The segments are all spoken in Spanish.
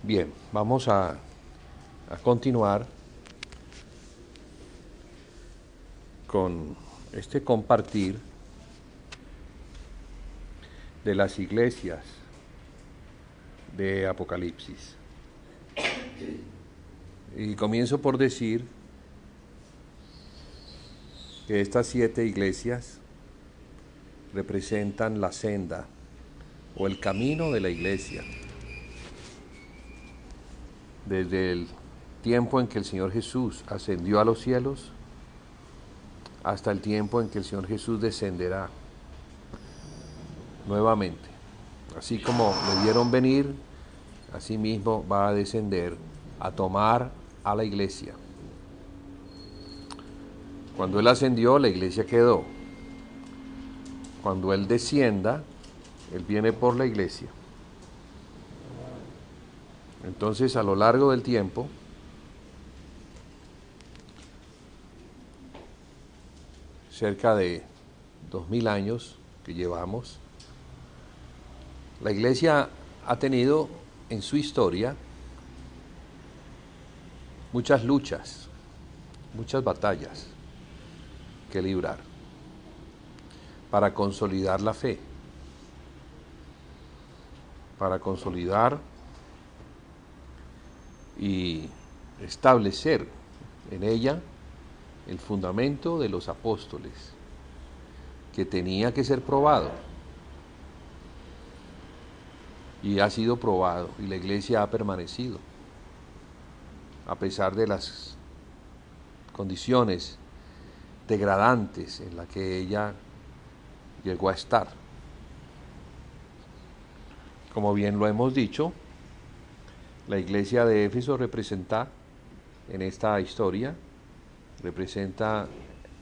Bien, vamos a continuar con este compartir de las iglesias de Apocalipsis. Y comienzo por decir que estas 7 iglesias representan la senda o el camino de la iglesia. Desde el tiempo en que el Señor Jesús ascendió a los cielos hasta el tiempo en que el Señor Jesús descenderá nuevamente. Así como le vieron venir, así mismo va a descender a tomar a la iglesia. Cuando Él ascendió, la iglesia quedó. Cuando Él descienda, Él viene por la iglesia. Entonces, a lo largo del tiempo, cerca de 2000 años que llevamos, la iglesia ha tenido en su historia muchas luchas, muchas batallas que librar para consolidar la fe, para consolidar y establecer en ella el fundamento de los apóstoles, que tenía que ser probado. Y ha sido probado, y la iglesia ha permanecido, a pesar de las condiciones degradantes en las que ella llegó a estar. Como bien lo hemos dicho, la iglesia de Éfeso representa, en esta historia, representa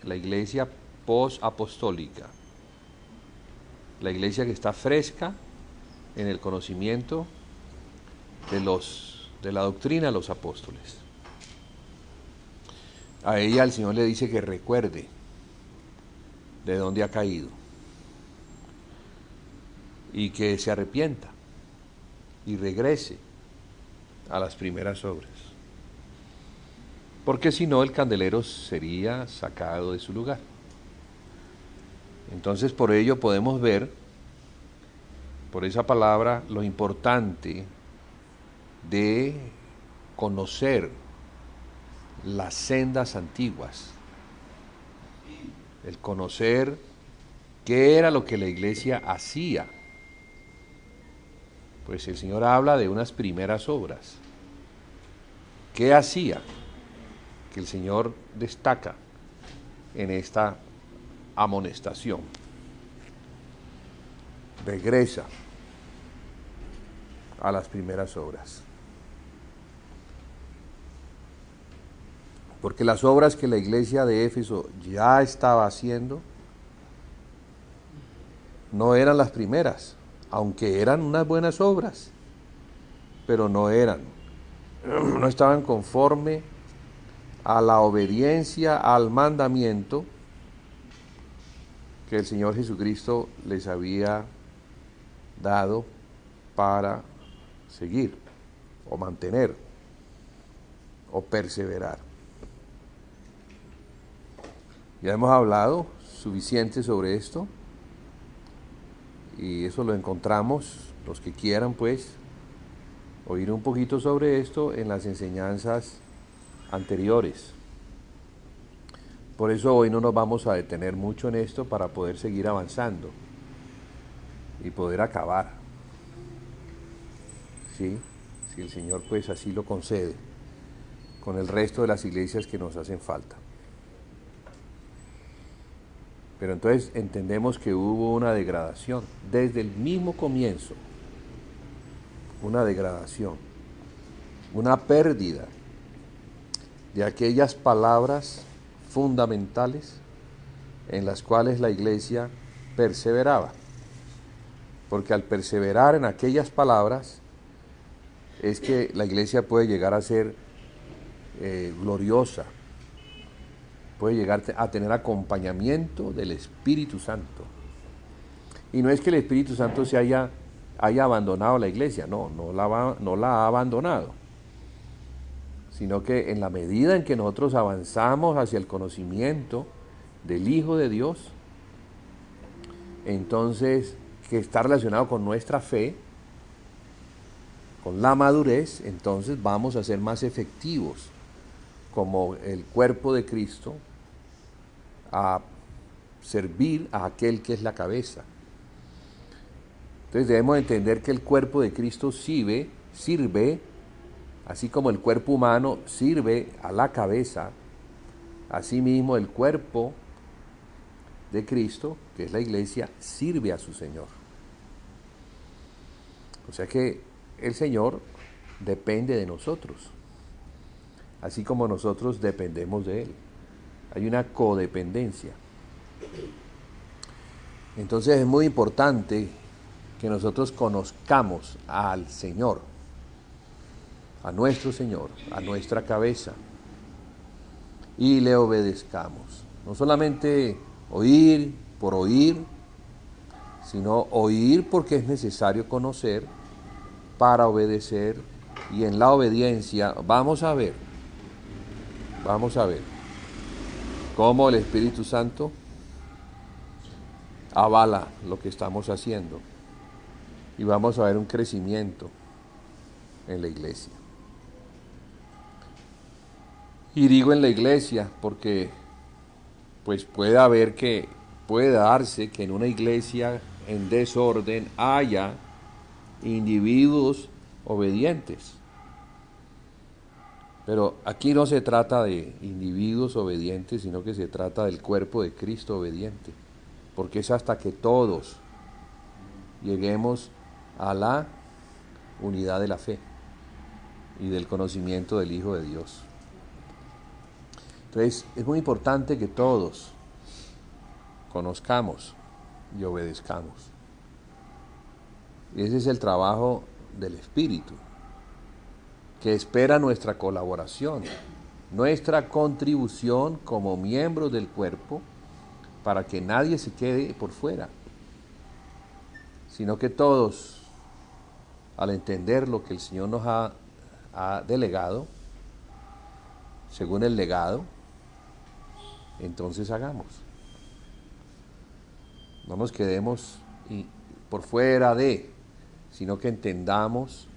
la iglesia posapostólica, la iglesia que está fresca en el conocimiento de la doctrina de los apóstoles. A ella el Señor le dice que recuerde de dónde ha caído y que se arrepienta y regrese a las primeras obras, porque si no el candelero sería sacado de su lugar. Entonces por ello podemos ver, por esa palabra, lo importante de conocer las sendas antiguas, el conocer qué era lo que la iglesia hacía. Pues el Señor habla de unas primeras obras. ¿Qué hacía? Que el Señor destaca en esta amonestación. Regresa a las primeras obras. Porque las obras que la iglesia de Éfeso ya estaba haciendo no eran las primeras, aunque eran unas buenas obras, pero no estaban conforme a la obediencia al mandamiento que el Señor Jesucristo les había dado para seguir, o mantener, o perseverar. Ya hemos hablado suficiente sobre esto, y eso lo encontramos, los que quieran pues oír un poquito sobre esto, en las enseñanzas anteriores. Por eso hoy no nos vamos a detener mucho en esto, para poder seguir avanzando y poder acabar, ¿sí? Si el Señor pues así lo concede, con el resto de las iglesias que nos hacen falta. Pero entonces entendemos que hubo una degradación desde el mismo comienzo, una degradación, una pérdida de aquellas palabras fundamentales en las cuales la iglesia perseveraba. Porque al perseverar en aquellas palabras es que la iglesia puede llegar a ser gloriosa, puede llegar a tener acompañamiento del Espíritu Santo. Y no es que el Espíritu Santo se haya haya abandonado la iglesia. No, no la ha abandonado, sino que en la medida en que nosotros avanzamos hacia el conocimiento del Hijo de Dios, entonces, que está relacionado con nuestra fe, con la madurez, entonces vamos a ser más efectivos como el cuerpo de Cristo a servir a aquel que es la cabeza. Entonces debemos entender que el cuerpo de Cristo sirve, así como el cuerpo humano sirve a la cabeza, asimismo el cuerpo de Cristo, que es la iglesia, sirve a su Señor. O sea que el Señor depende de nosotros, así como nosotros dependemos de Él. Hay una codependencia. Entonces es muy importante que nosotros conozcamos al Señor, a nuestro Señor, a nuestra cabeza, y le obedezcamos. No solamente oír por oír, sino oír porque es necesario conocer para obedecer, y en la obediencia vamos a ver cómo el Espíritu Santo avala lo que estamos haciendo, y vamos a ver un crecimiento en la iglesia. Y digo en la iglesia porque pues puede darse que en una iglesia en desorden haya individuos obedientes. Pero aquí no se trata de individuos obedientes, sino que se trata del cuerpo de Cristo obediente, porque es hasta que todos lleguemos a la unidad de la fe y del conocimiento del Hijo de Dios. Entonces, es muy importante que todos conozcamos y obedezcamos. Y ese es el trabajo del Espíritu, que espera nuestra colaboración, nuestra contribución como miembros del cuerpo, para que nadie se quede por fuera, sino que todos, al entender lo que el Señor nos ha delegado, según el legado, entonces hagamos. No nos quedemos por fuera de, sino que entendamos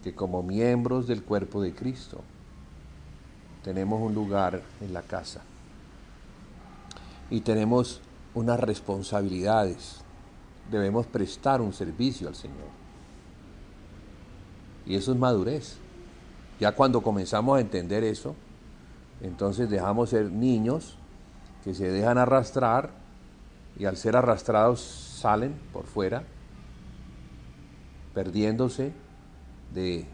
que como miembros del cuerpo de Cristo tenemos un lugar en la casa y tenemos unas responsabilidades. Debemos prestar un servicio al Señor, y eso es madurez. Ya cuando comenzamos a entender eso, entonces dejamos ser niños que se dejan arrastrar, y al ser arrastrados salen por fuera, perdiéndose de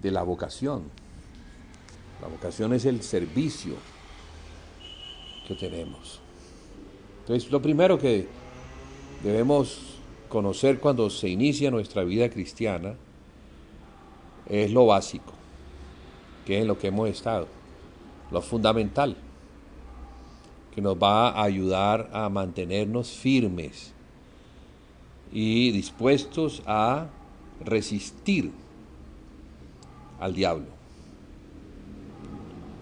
la vocación. La vocación es el servicio que tenemos. Entonces, lo primero que debemos conocer cuando se inicia nuestra vida cristiana es lo básico, que es en lo que hemos estado, lo fundamental, que nos va a ayudar a mantenernos firmes y dispuestos a resistir al diablo.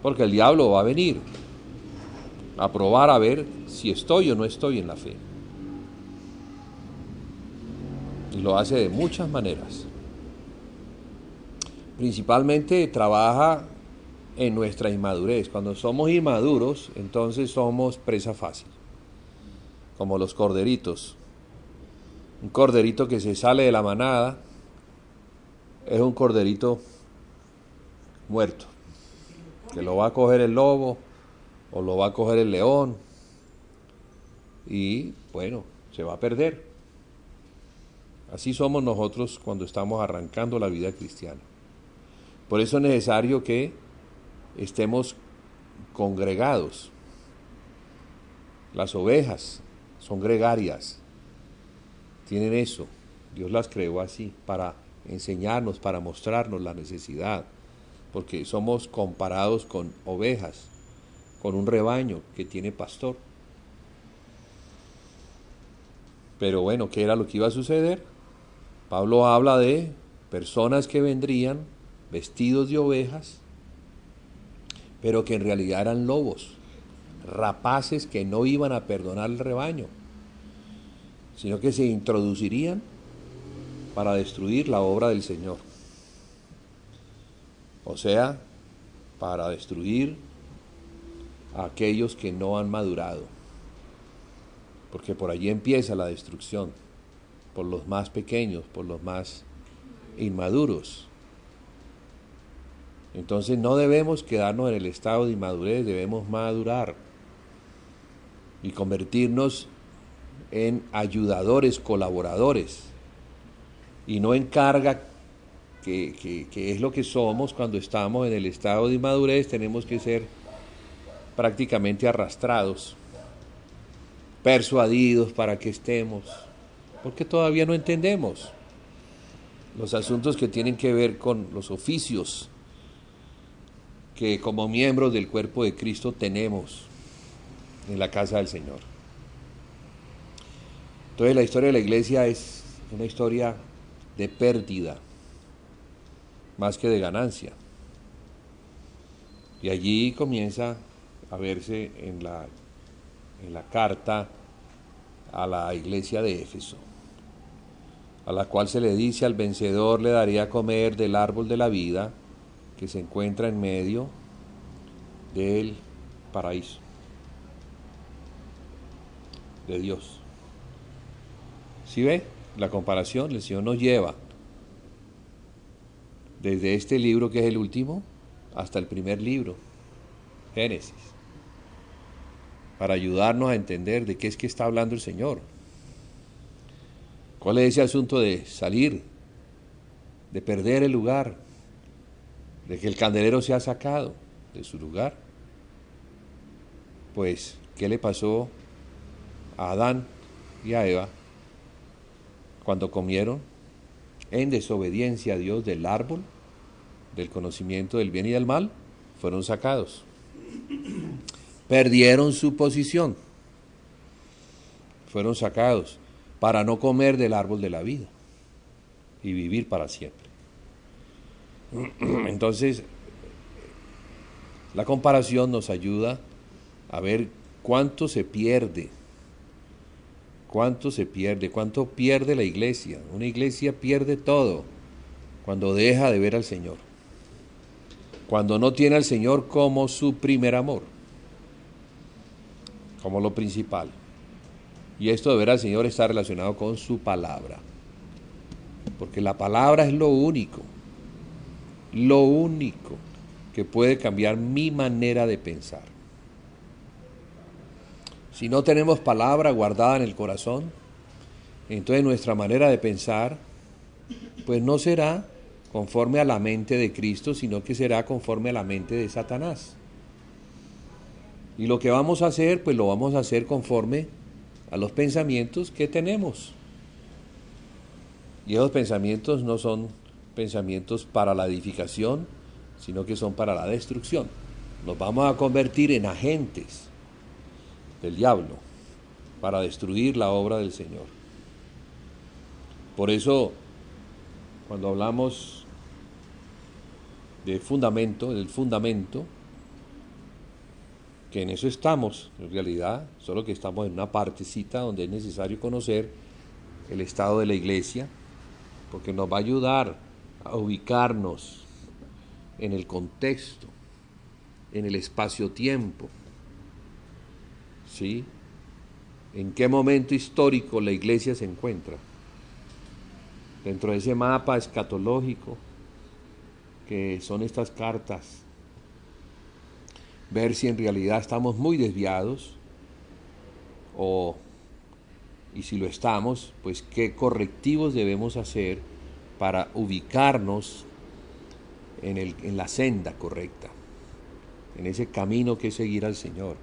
Porque el diablo va a venir a probar a ver si estoy o no estoy en la fe. Y lo hace de muchas maneras. Principalmente trabaja en nuestra inmadurez. Cuando somos inmaduros, entonces somos presa fácil, como los corderitos. Un corderito que se sale de la manada es un corderito muerto, que lo va a coger el lobo o lo va a coger el león, y bueno, se va a perder. Así somos nosotros cuando estamos arrancando la vida cristiana. Por eso es necesario que estemos congregados. Las ovejas son gregarias, tienen eso. Dios las creó así, para enseñarnos, para mostrarnos la necesidad, porque somos comparados con ovejas, con un rebaño que tiene pastor. Pero bueno, ¿qué era lo que iba a suceder? Pablo habla de personas que vendrían vestidos de ovejas, pero que en realidad eran lobos, rapaces que no iban a perdonar el rebaño, sino que se introducirían para destruir la obra del Señor. O sea, para destruir a aquellos que no han madurado. Porque por allí empieza la destrucción, por los más pequeños, por los más inmaduros. Entonces no debemos quedarnos en el estado de inmadurez, debemos madurar y convertirnos en ayudadores, colaboradores, y no en carga, que es lo que somos cuando estamos en el estado de inmadurez. Tenemos que ser prácticamente arrastrados, persuadidos para que estemos, porque todavía no entendemos los asuntos que tienen que ver con los oficios que como miembros del cuerpo de Cristo tenemos en la casa del Señor. Entonces la historia de la iglesia es una historia de pérdida más que de ganancia. Y allí comienza a verse en la carta a la iglesia de Éfeso, a la cual se le dice: al vencedor le daría a comer del árbol de la vida que se encuentra en medio del paraíso de Dios. ¿Sí ve la comparación? El Señor nos lleva desde este libro, que es el último, hasta el primer libro, Génesis, para ayudarnos a entender de qué es que está hablando el Señor. ¿Cuál es ese asunto de salir, de perder el lugar, de que el candelero sea sacado de su lugar? Pues, ¿qué le pasó a Adán y a Eva cuando comieron en desobediencia a Dios del árbol del conocimiento del bien y del mal? Fueron sacados, perdieron su posición, fueron sacados para no comer del árbol de la vida y vivir para siempre. Entonces, la comparación nos ayuda a ver cuánto se pierde, cuánto pierde la iglesia. Una iglesia pierde todo cuando deja de ver al Señor, cuando no tiene al Señor como su primer amor, como lo principal. Y esto de ver al Señor está relacionado con su palabra, porque la palabra es lo único que puede cambiar mi manera de pensar. Si no tenemos palabra guardada en el corazón, entonces nuestra manera de pensar pues no será conforme a la mente de Cristo, sino que será conforme a la mente de Satanás. Y lo que vamos a hacer, pues lo vamos a hacer conforme a los pensamientos que tenemos. Y esos pensamientos no son pensamientos para la edificación, sino que son para la destrucción. Nos vamos a convertir en agentes del diablo para destruir la obra del Señor. Por eso, cuando hablamos del fundamento, que en eso estamos, en realidad, solo que estamos en una partecita donde es necesario conocer el estado de la iglesia, porque nos va a ayudar a ubicarnos en el contexto, en el espacio-tiempo, ¿sí? ¿En qué momento histórico la iglesia se encuentra? Dentro de ese mapa escatológico que son estas cartas, ver si en realidad estamos muy desviados y si lo estamos, pues qué correctivos debemos hacer para ubicarnos en la senda correcta, en ese camino que es seguir al Señor,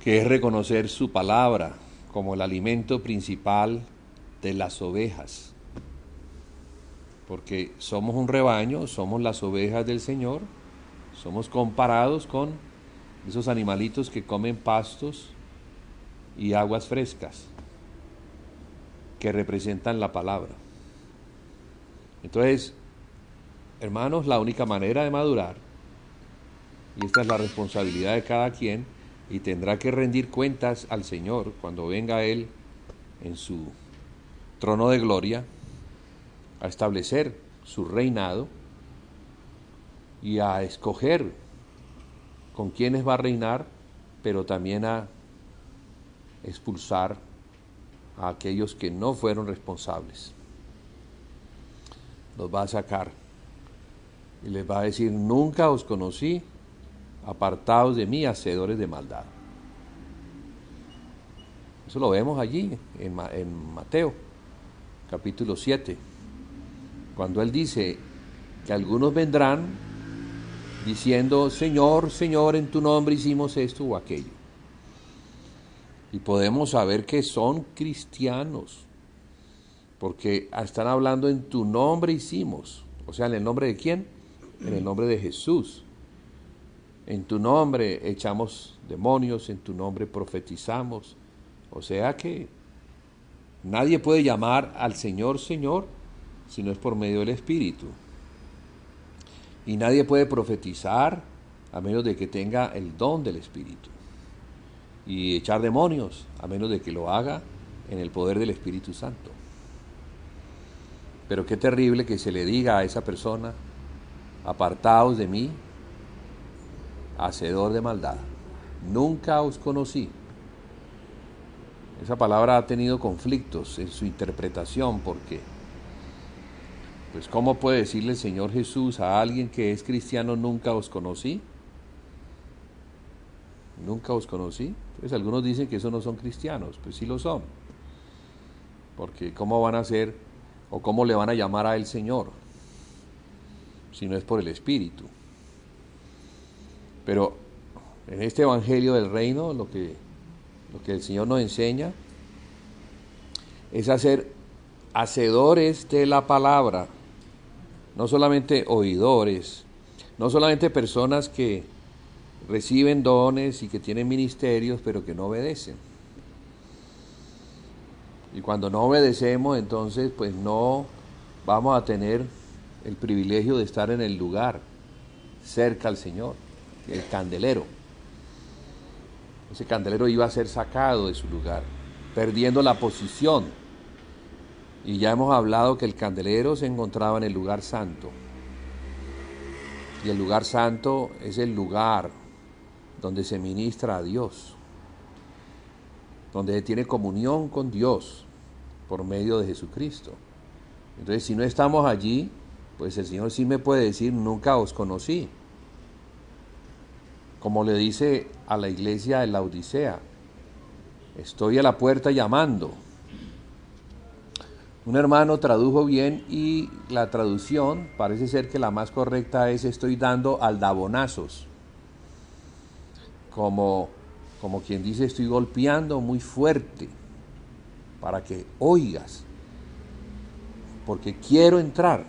que es reconocer su palabra como el alimento principal de las ovejas, porque somos un rebaño, somos las ovejas del Señor, somos comparados con esos animalitos que comen pastos y aguas frescas. que representan la palabra. Entonces, hermanos, la única manera de madurar, y esta es la responsabilidad de cada quien, y tendrá que rendir cuentas al Señor cuando venga Él en su trono de gloria a establecer su reinado y a escoger con quiénes va a reinar, pero también a expulsar a aquellos que no fueron responsables. Los va a sacar y les va a decir: nunca os conocí, apartados de mí, hacedores de maldad. Eso lo vemos allí en Mateo capítulo 7, cuando Él dice que algunos vendrán diciendo: Señor, Señor, en tu nombre hicimos esto o aquello. Y podemos saber que son cristianos, porque están hablando: en tu nombre hicimos. O sea, ¿en el nombre de quién? En el nombre de Jesús. En tu nombre echamos demonios, en tu nombre profetizamos. O sea que nadie puede llamar al Señor Señor si no es por medio del Espíritu. Y nadie puede profetizar a menos de que tenga el don del Espíritu. Y echar demonios a menos de que lo haga en el poder del Espíritu Santo. Pero qué terrible que se le diga a esa persona: apartaos de mí, hacedor de maldad, nunca os conocí. Esa palabra ha tenido conflictos en su interpretación, porque pues ¿cómo puede decirle el Señor Jesús a alguien que es cristiano: nunca os conocí? Nunca os conocí. Pues algunos dicen que esos no son cristianos. Pues sí lo son, porque ¿cómo van a ser o cómo le van a llamar a él Señor si no es por el Espíritu? Pero en este Evangelio del Reino lo que el Señor nos enseña es a ser hacedores de la palabra, no solamente oidores, no solamente personas que reciben dones y que tienen ministerios pero que no obedecen. Y cuando no obedecemos, entonces pues no vamos a tener el privilegio de estar en el lugar cerca al Señor, el candelero. Ese candelero iba a ser sacado de su lugar, perdiendo la posición. Y ya hemos hablado que el candelero se encontraba en el lugar santo. Y el lugar santo es el lugar donde se ministra a Dios, donde se tiene comunión con Dios por medio de Jesucristo. Entonces, si no estamos allí, pues el Señor sí me puede decir: nunca os conocí. Como le dice a la iglesia de la Odisea: estoy a la puerta llamando. Un hermano tradujo bien, y la traducción parece ser que la más correcta es: estoy dando aldabonazos. Como quien dice: estoy golpeando muy fuerte para que oigas, porque quiero entrar.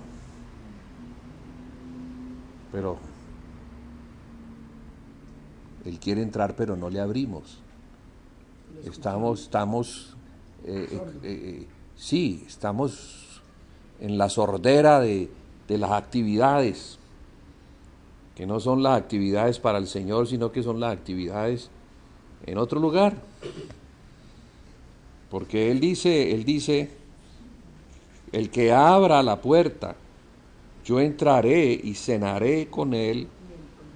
Pero Él quiere entrar, pero no le abrimos. Estamos en la sordera de las actividades, que no son las actividades para el Señor, sino que son las actividades en otro lugar. Porque Él dice, el que abra la puerta, yo entraré y cenaré con él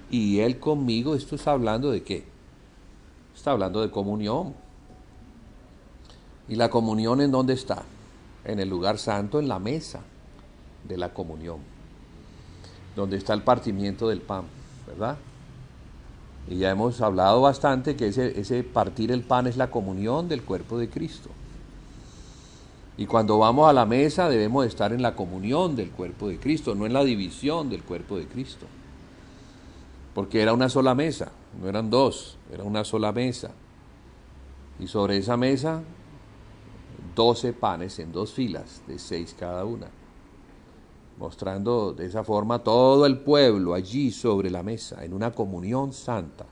y él conmigo. Esto está hablando de ¿qué? Está hablando de comunión. ¿Y la comunión en dónde está? En el lugar santo, en la mesa de la comunión, donde está el partimiento del pan, ¿verdad? Y ya hemos hablado bastante que ese partir el pan es la comunión del cuerpo de Cristo. Y cuando vamos a la mesa debemos estar en la comunión del cuerpo de Cristo, no en la división del cuerpo de Cristo. Porque era una sola mesa, no eran dos, era una sola mesa. Y sobre esa mesa, 12 panes en 2 filas, de 6 cada una. Mostrando de esa forma todo el pueblo allí sobre la mesa, en una comunión santa.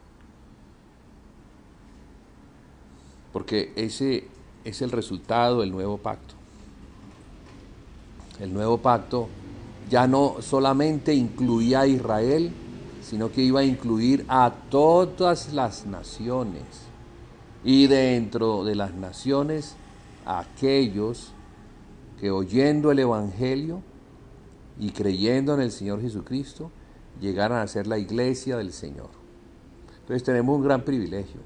Porque ese es el resultado del nuevo pacto. El nuevo pacto ya no solamente incluía a Israel, sino que iba a incluir a todas las naciones. Y dentro de las naciones, aquellos que oyendo el Evangelio y creyendo en el Señor Jesucristo, llegaran a ser la iglesia del Señor. Entonces tenemos un gran privilegio,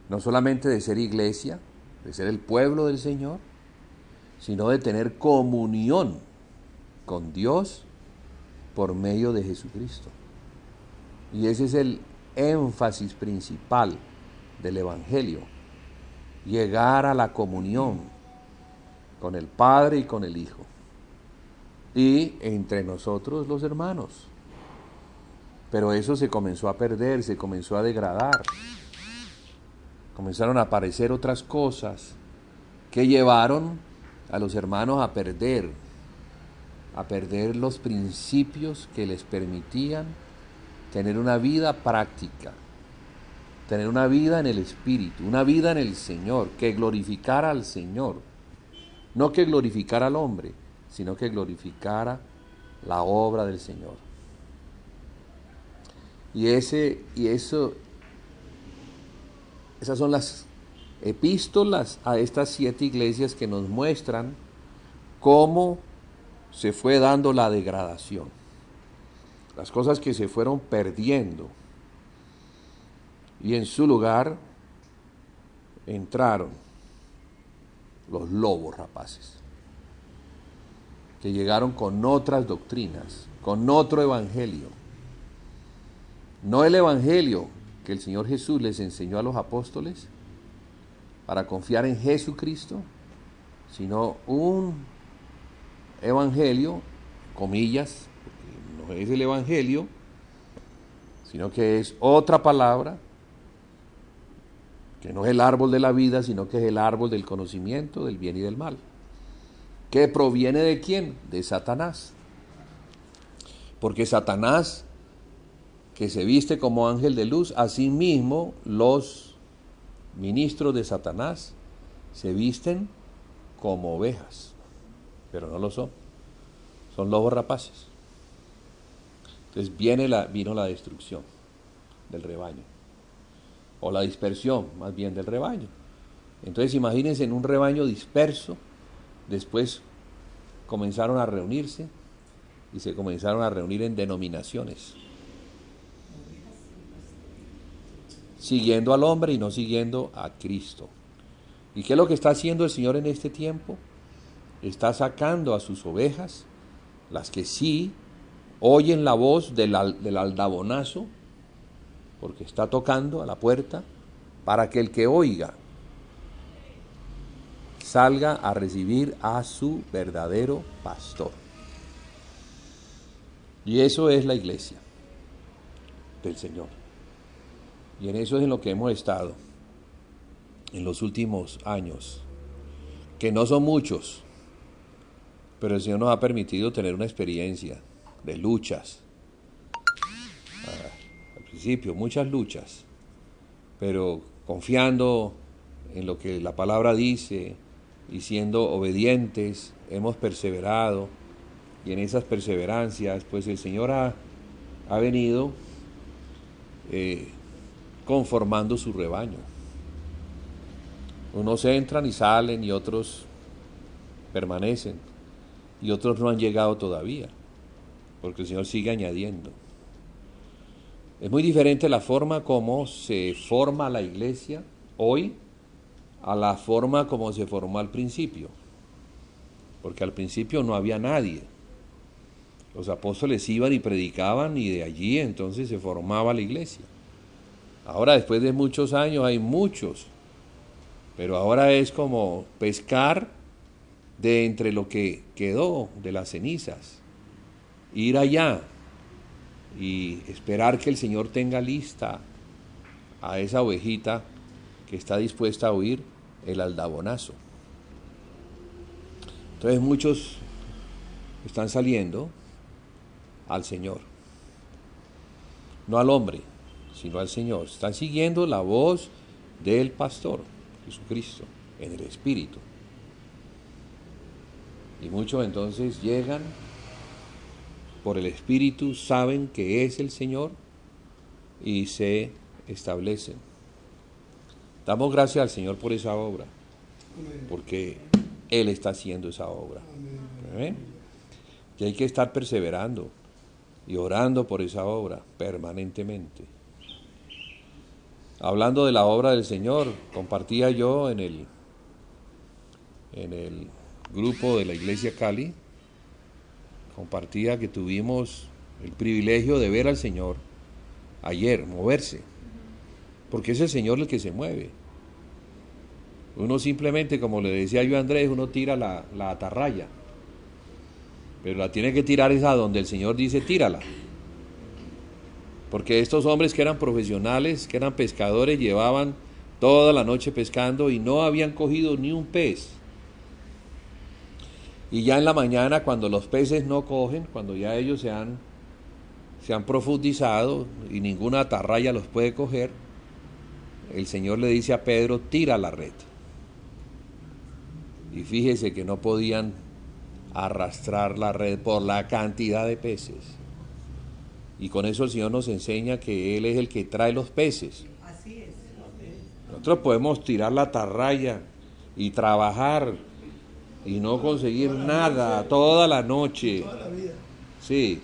no solamente de ser iglesia, de ser el pueblo del Señor, sino de tener comunión con Dios por medio de Jesucristo. Y ese es el énfasis principal del Evangelio, llegar a la comunión con el Padre y con el Hijo, y entre nosotros los hermanos. Pero eso se comenzó a perder, se comenzó a degradar, comenzaron a aparecer otras cosas que llevaron a los hermanos a perder los principios que les permitían tener una vida práctica, tener una vida en el Espíritu, una vida en el Señor, que glorificara al Señor, no que glorificara al hombre, sino que glorificara la obra del Señor. Esas son las epístolas a estas 7 iglesias que nos muestran cómo se fue dando la degradación, las cosas que se fueron perdiendo, y en su lugar entraron los lobos rapaces, que llegaron con otras doctrinas, con otro evangelio, no el evangelio que el Señor Jesús les enseñó a los apóstoles para confiar en Jesucristo, sino un evangelio, comillas, porque no es el evangelio, sino que es otra palabra, que no es el árbol de la vida, sino que es el árbol del conocimiento del bien y del mal. ¿Que proviene de quién? De Satanás. Porque Satanás, que se viste como ángel de luz, asimismo los ministros de Satanás se visten como ovejas, pero no lo son, son lobos rapaces. Entonces vino la destrucción del rebaño, o la dispersión más bien del rebaño. Entonces imagínense, en un rebaño disperso, después comenzaron a reunirse y se comenzaron a reunir en denominaciones, siguiendo al hombre y no siguiendo a Cristo. ¿Y qué es lo que está haciendo el Señor en este tiempo? Está sacando a sus ovejas, las que sí oyen la voz del aldabonazo, porque está tocando a la puerta, para que el que oiga salga a recibir a su verdadero pastor. Y eso es la iglesia del Señor. Y en eso es en lo que hemos estado en los últimos años, que no son muchos, pero el Señor nos ha permitido tener una experiencia de luchas. Al principio, muchas luchas, pero confiando en lo que la palabra dice y siendo obedientes, hemos perseverado, y en esas perseverancias, pues el Señor ha venido conformando su rebaño. Unos entran y salen y otros permanecen, y otros no han llegado todavía, porque el Señor sigue añadiendo. Es muy diferente la forma como se forma la iglesia hoy a la forma como se formó al principio, porque al principio no había nadie. Los apóstoles iban y predicaban, y de allí entonces se formaba la iglesia. Ahora, después de muchos años, hay muchos, pero ahora es como pescar de entre lo que quedó de las cenizas, ir allá y esperar que el Señor tenga lista a esa ovejita que está dispuesta a oír el aldabonazo. Entonces muchos están saliendo al Señor, no al hombre, sino al Señor. Están siguiendo la voz del pastor, Jesucristo, en el Espíritu. Y muchos entonces llegan por el Espíritu, saben que es el Señor y se establecen. Damos gracias al Señor por esa obra, porque Él está haciendo esa obra. ¿Amén? Y hay que estar perseverando y orando por esa obra permanentemente. Hablando de la obra del Señor, compartía yo en el grupo de la Iglesia Cali, compartía que tuvimos el privilegio de ver al Señor ayer moverse, porque es el Señor el que se mueve. Uno simplemente, como le decía yo a Andrés, uno tira la atarraya, pero la tiene que tirar es a donde el Señor dice tírala. Porque estos hombres que eran profesionales, que eran pescadores, llevaban toda la noche pescando y no habían cogido ni un pez. Y ya en la mañana, cuando los peces no cogen, cuando ya ellos se han profundizado y ninguna atarraya los puede coger, el Señor le dice a Pedro, tira la red. Y fíjese que no podían arrastrar la red por la cantidad de peces. Y con eso el Señor nos enseña que Él es el que trae los peces. Así es. Nosotros podemos tirar la atarraya y trabajar y no conseguir nada toda la noche. Sí,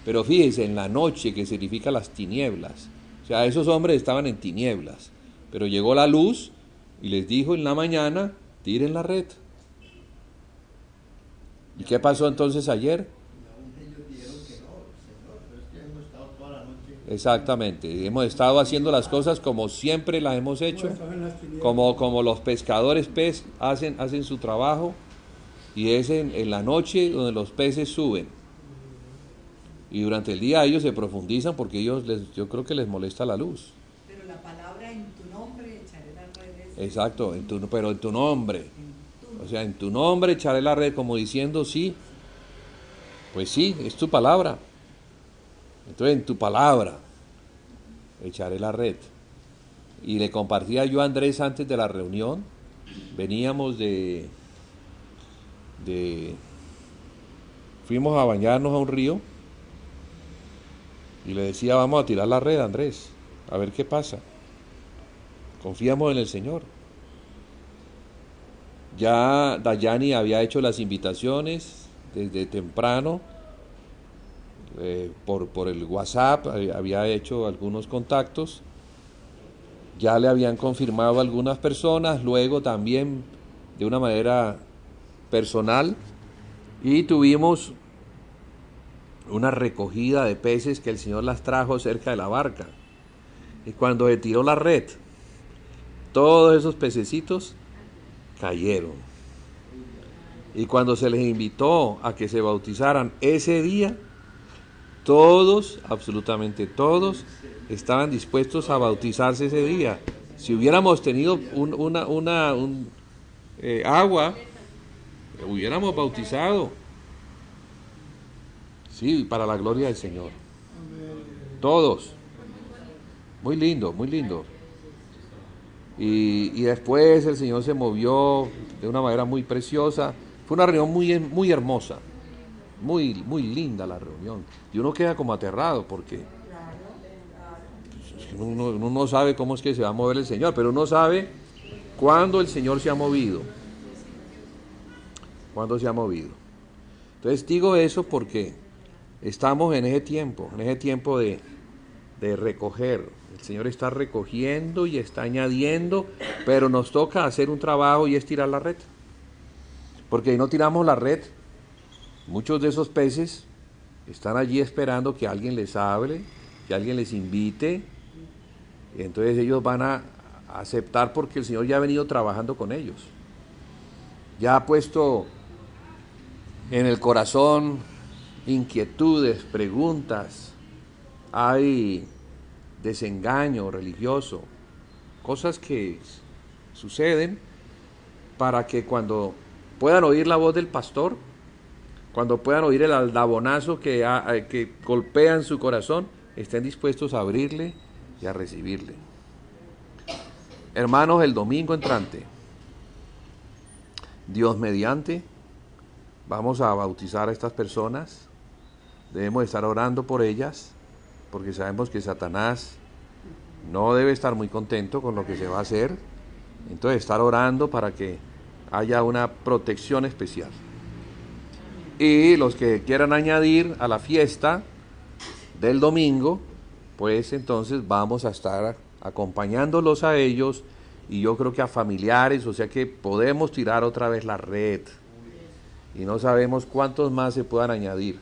pero fíjense, en la noche, que significa las tinieblas. O sea, esos hombres estaban en tinieblas, pero llegó la luz y les dijo en la mañana, tiren la red. ¿Y qué pasó entonces ayer? Exactamente, hemos estado haciendo las cosas como siempre las hemos hecho, como los pescadores hacen su trabajo, y es en la noche donde los peces suben. Y durante el día ellos se profundizan porque yo creo que les molesta la luz. Pero la palabra en tu nombre echaré las redes. Exacto, pero en tu nombre. O sea, en tu nombre echaré la red, como diciendo sí. Pues sí, es tu palabra. Entonces en tu palabra echaré la red. Y le compartía yo a Andrés antes de la reunión. Veníamos fuimos a bañarnos a un río. Y le decía, vamos a tirar la red, Andrés, a ver qué pasa. Confiamos en el Señor. Ya Dayani había hecho las invitaciones desde temprano, por el WhatsApp, había hecho algunos contactos. Ya le habían confirmado a algunas personas, luego también de una manera personal. Y tuvimos una recogida de peces que el Señor las trajo cerca de la barca. Y cuando se tiró la red, todos esos pececitos cayeron. Y cuando se les invitó a que se bautizaran ese día, todos, absolutamente todos, estaban dispuestos a bautizarse ese día. Si hubiéramos tenido agua, hubiéramos bautizado. Sí, para la gloria del Señor. Todos. Muy lindo, muy lindo. Y después el Señor se movió de una manera muy preciosa. Fue una reunión muy hermosa. Muy, muy linda la reunión. Y uno queda como aterrado porque uno no sabe cómo es que se va a mover el Señor, pero uno sabe cuándo el Señor se ha movido. Cuándo se ha movido. Entonces digo eso porque estamos en ese tiempo de recoger. El Señor está recogiendo y está añadiendo, pero nos toca hacer un trabajo y es tirar la red. Porque si no tiramos la red, muchos de esos peces están allí esperando que alguien les hable, que alguien les invite, y entonces ellos van a aceptar porque el Señor ya ha venido trabajando con ellos. Ya ha puesto en el corazón inquietudes, preguntas, hay desengaño religioso, cosas que suceden para que cuando puedan oír la voz del pastor, cuando puedan oír el aldabonazo que golpea en su corazón, estén dispuestos a abrirle y a recibirle. Hermanos, el domingo entrante, Dios mediante, vamos a bautizar a estas personas, debemos estar orando por ellas, porque sabemos que Satanás no debe estar muy contento con lo que se va a hacer, entonces estar orando para que haya una protección especial. Y los que quieran añadir a la fiesta del domingo, pues entonces vamos a estar acompañándolos a ellos, y yo creo que a familiares, o sea que podemos tirar otra vez la red, y no sabemos cuántos más se puedan añadir.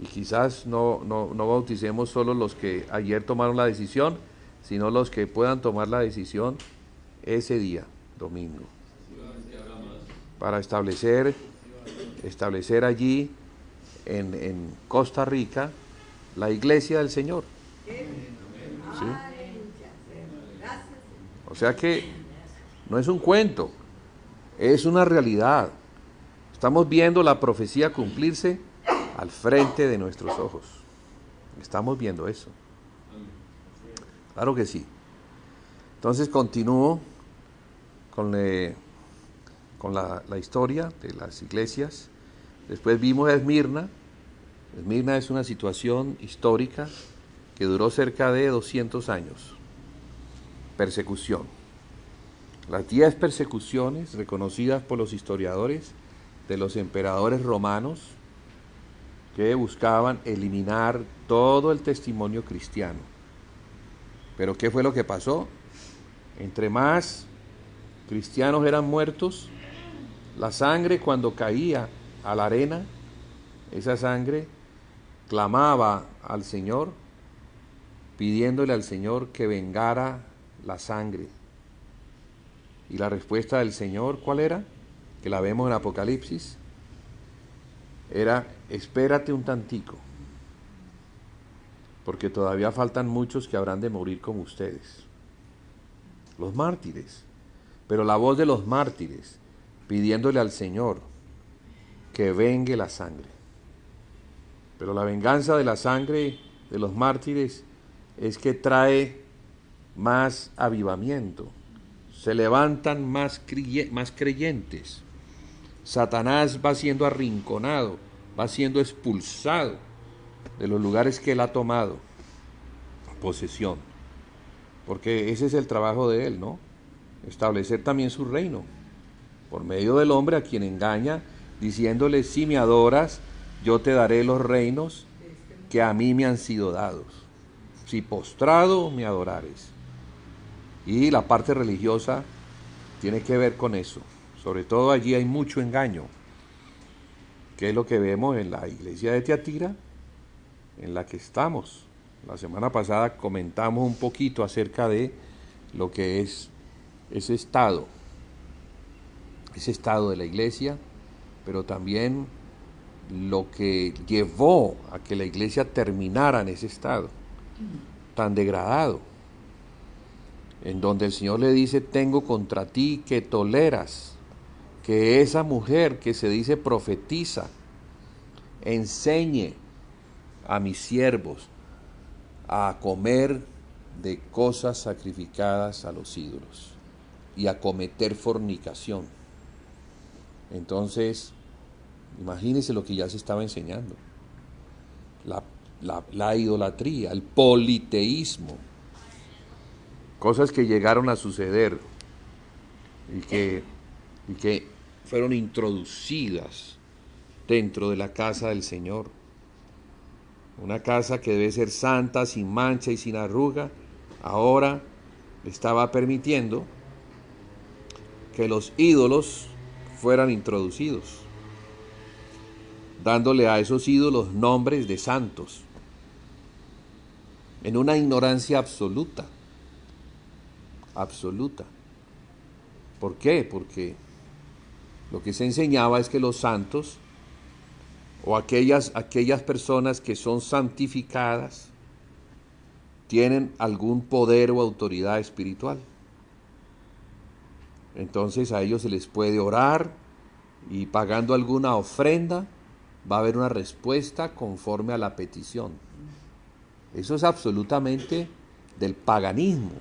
Y quizás no bauticemos solo los que ayer tomaron la decisión, sino los que puedan tomar la decisión ese día, domingo, para establecer allí en Costa Rica la iglesia del Señor. ¿Sí? O sea que no es un cuento, es una realidad. Estamos viendo la profecía cumplirse al frente de nuestros ojos. Estamos viendo eso. Claro que sí. Entonces continúo con la historia de las iglesias. Después vimos a Esmirna. Esmirna es una situación histórica que duró cerca de 200 años. Persecución. Las 10 persecuciones reconocidas por los historiadores de los emperadores romanos que buscaban eliminar todo el testimonio cristiano. Pero ¿qué fue lo que pasó? Entre más cristianos eran muertos, la sangre cuando caía a la arena, esa sangre clamaba al Señor, pidiéndole al Señor que vengara la sangre. Y la respuesta del Señor, ¿cuál era? Que la vemos en Apocalipsis, era: espérate un tantico, porque todavía faltan muchos que habrán de morir como ustedes, los mártires. Pero la voz de los mártires pidiéndole al Señor que vengue la sangre. Pero la venganza de la sangre de los mártires es que trae más avivamiento, se levantan más creyentes. Satanás va siendo arrinconado, va siendo expulsado de los lugares que él ha tomado posesión, porque ese es el trabajo de él, ¿no? Establecer también su reino por medio del hombre a quien engaña, diciéndole: si me adoras, yo te daré los reinos que a mí me han sido dados, si postrado me adorares. Y la parte religiosa tiene que ver con eso. Sobre todo allí hay mucho engaño, que es lo que vemos en la iglesia de Tiatira, en la que estamos. La semana pasada comentamos un poquito acerca de lo que es ese estado de la iglesia, pero también lo que llevó a que la iglesia terminara en ese estado tan degradado, en donde el Señor le dice: tengo contra ti que toleras que esa mujer que se dice profetiza enseñe a mis siervos a comer de cosas sacrificadas a los ídolos y a cometer fornicación. Entonces, imagínense lo que ya se estaba enseñando: la idolatría, el politeísmo, cosas que llegaron a suceder y que fueron introducidas dentro de la casa del Señor. Una casa que debe ser santa, sin mancha y sin arruga, ahora estaba permitiendo que los ídolos fueran introducidos, dándole a esos ídolos nombres de santos, en una ignorancia absoluta. ¿Por qué? Porque lo que se enseñaba es que los santos, o aquellas personas que son santificadas, tienen algún poder o autoridad espiritual. Entonces a ellos se les puede orar, y pagando alguna ofrenda va a haber una respuesta conforme a la petición. Eso es absolutamente del paganismo,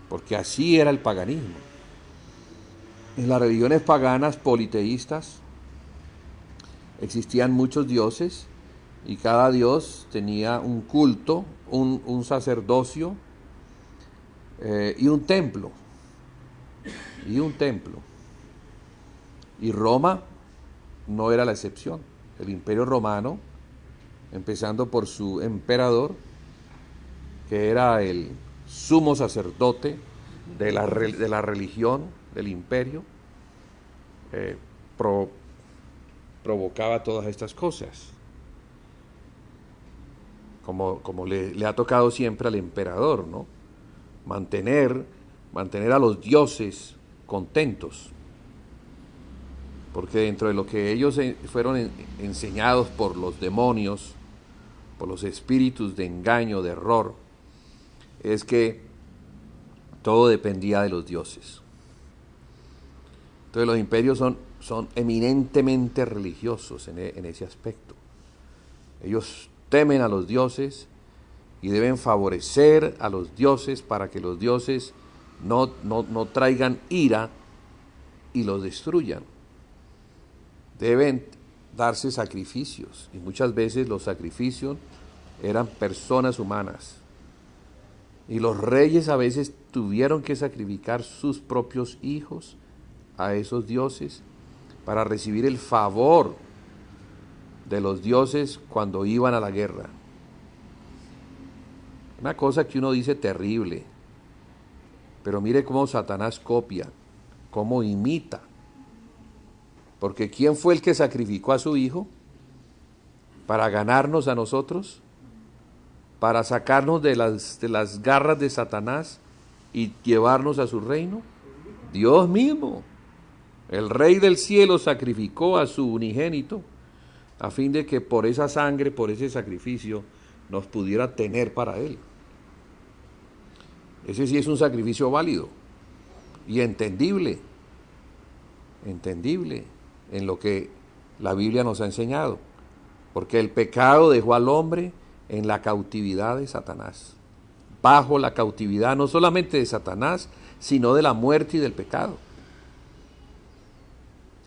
porque así era el paganismo. En las religiones paganas politeístas, existían muchos dioses y cada dios tenía un culto, un sacerdocio y un templo. Y Roma no era la excepción. El Imperio Romano, empezando por su emperador, que era el sumo sacerdote de la religión del imperio, provocaba todas estas cosas. Como le ha tocado siempre al emperador, ¿no? Mantener a los dioses contentos. Porque dentro de lo que ellos fueron enseñados por los demonios, por los espíritus de engaño, de error, es que todo dependía de los dioses. Entonces los imperios son eminentemente religiosos en ese aspecto. Ellos temen a los dioses y deben favorecer a los dioses para que los dioses no traigan ira y los destruyan. Deben darse sacrificios, y muchas veces los sacrificios eran personas humanas. Y los reyes a veces tuvieron que sacrificar sus propios hijos a esos dioses para recibir el favor de los dioses cuando iban a la guerra. Una cosa que uno dice terrible, pero mire cómo Satanás copia, cómo imita. Porque ¿quién fue el que sacrificó a su hijo para ganarnos a nosotros? Para sacarnos de las garras de Satanás y llevarnos a su reino. Dios mismo, el Rey del cielo, sacrificó a su unigénito a fin de que por esa sangre, por ese sacrificio, nos pudiera tener para Él. Ese sí es un sacrificio válido y entendible en lo que la Biblia nos ha enseñado, porque el pecado dejó al hombre en la cautividad de Satanás, bajo la cautividad no solamente de Satanás, sino de la muerte y del pecado.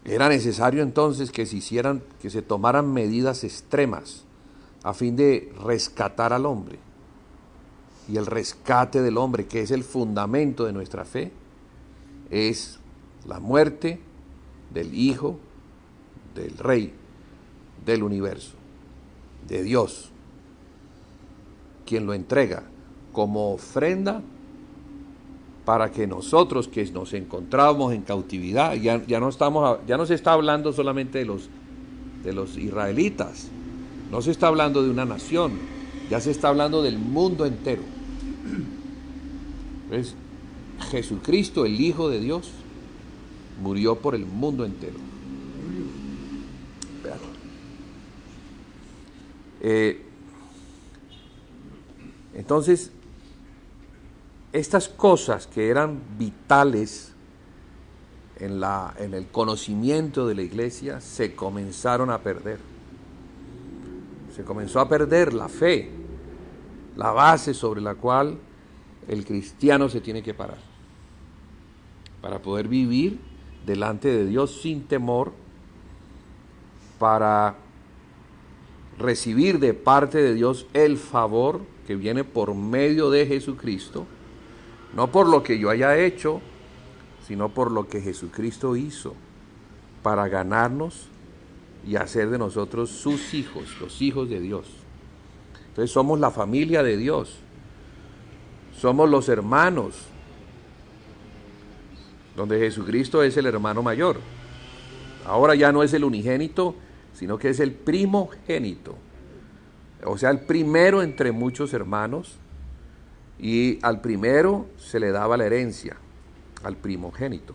Era necesario entonces que se tomaran medidas extremas a fin de rescatar al hombre. Y el rescate del hombre, que es el fundamento de nuestra fe, es la muerte del Hijo del Rey del universo, de Dios, quien lo entrega como ofrenda para que nosotros que nos encontrábamos en cautividad, ya no se está hablando solamente de los israelitas, no se está hablando de una nación, ya se está hablando del mundo entero. ¿Ves? Jesucristo, el Hijo de Dios, murió por el mundo entero. Entonces, estas cosas que eran vitales en el conocimiento de la iglesia se comenzaron a perder. Se comenzó a perder la fe, la base sobre la cual el cristiano se tiene que parar para poder vivir delante de Dios sin temor, para recibir de parte de Dios el favor que viene por medio de Jesucristo, no por lo que yo haya hecho, sino por lo que Jesucristo hizo para ganarnos y hacer de nosotros sus hijos, los hijos de Dios. Entonces somos la familia de Dios, somos los hermanos, donde Jesucristo es el hermano mayor. Ahora ya no es el unigénito, sino que es el primogénito, o sea, el primero entre muchos hermanos, y al primero se le daba la herencia, al primogénito.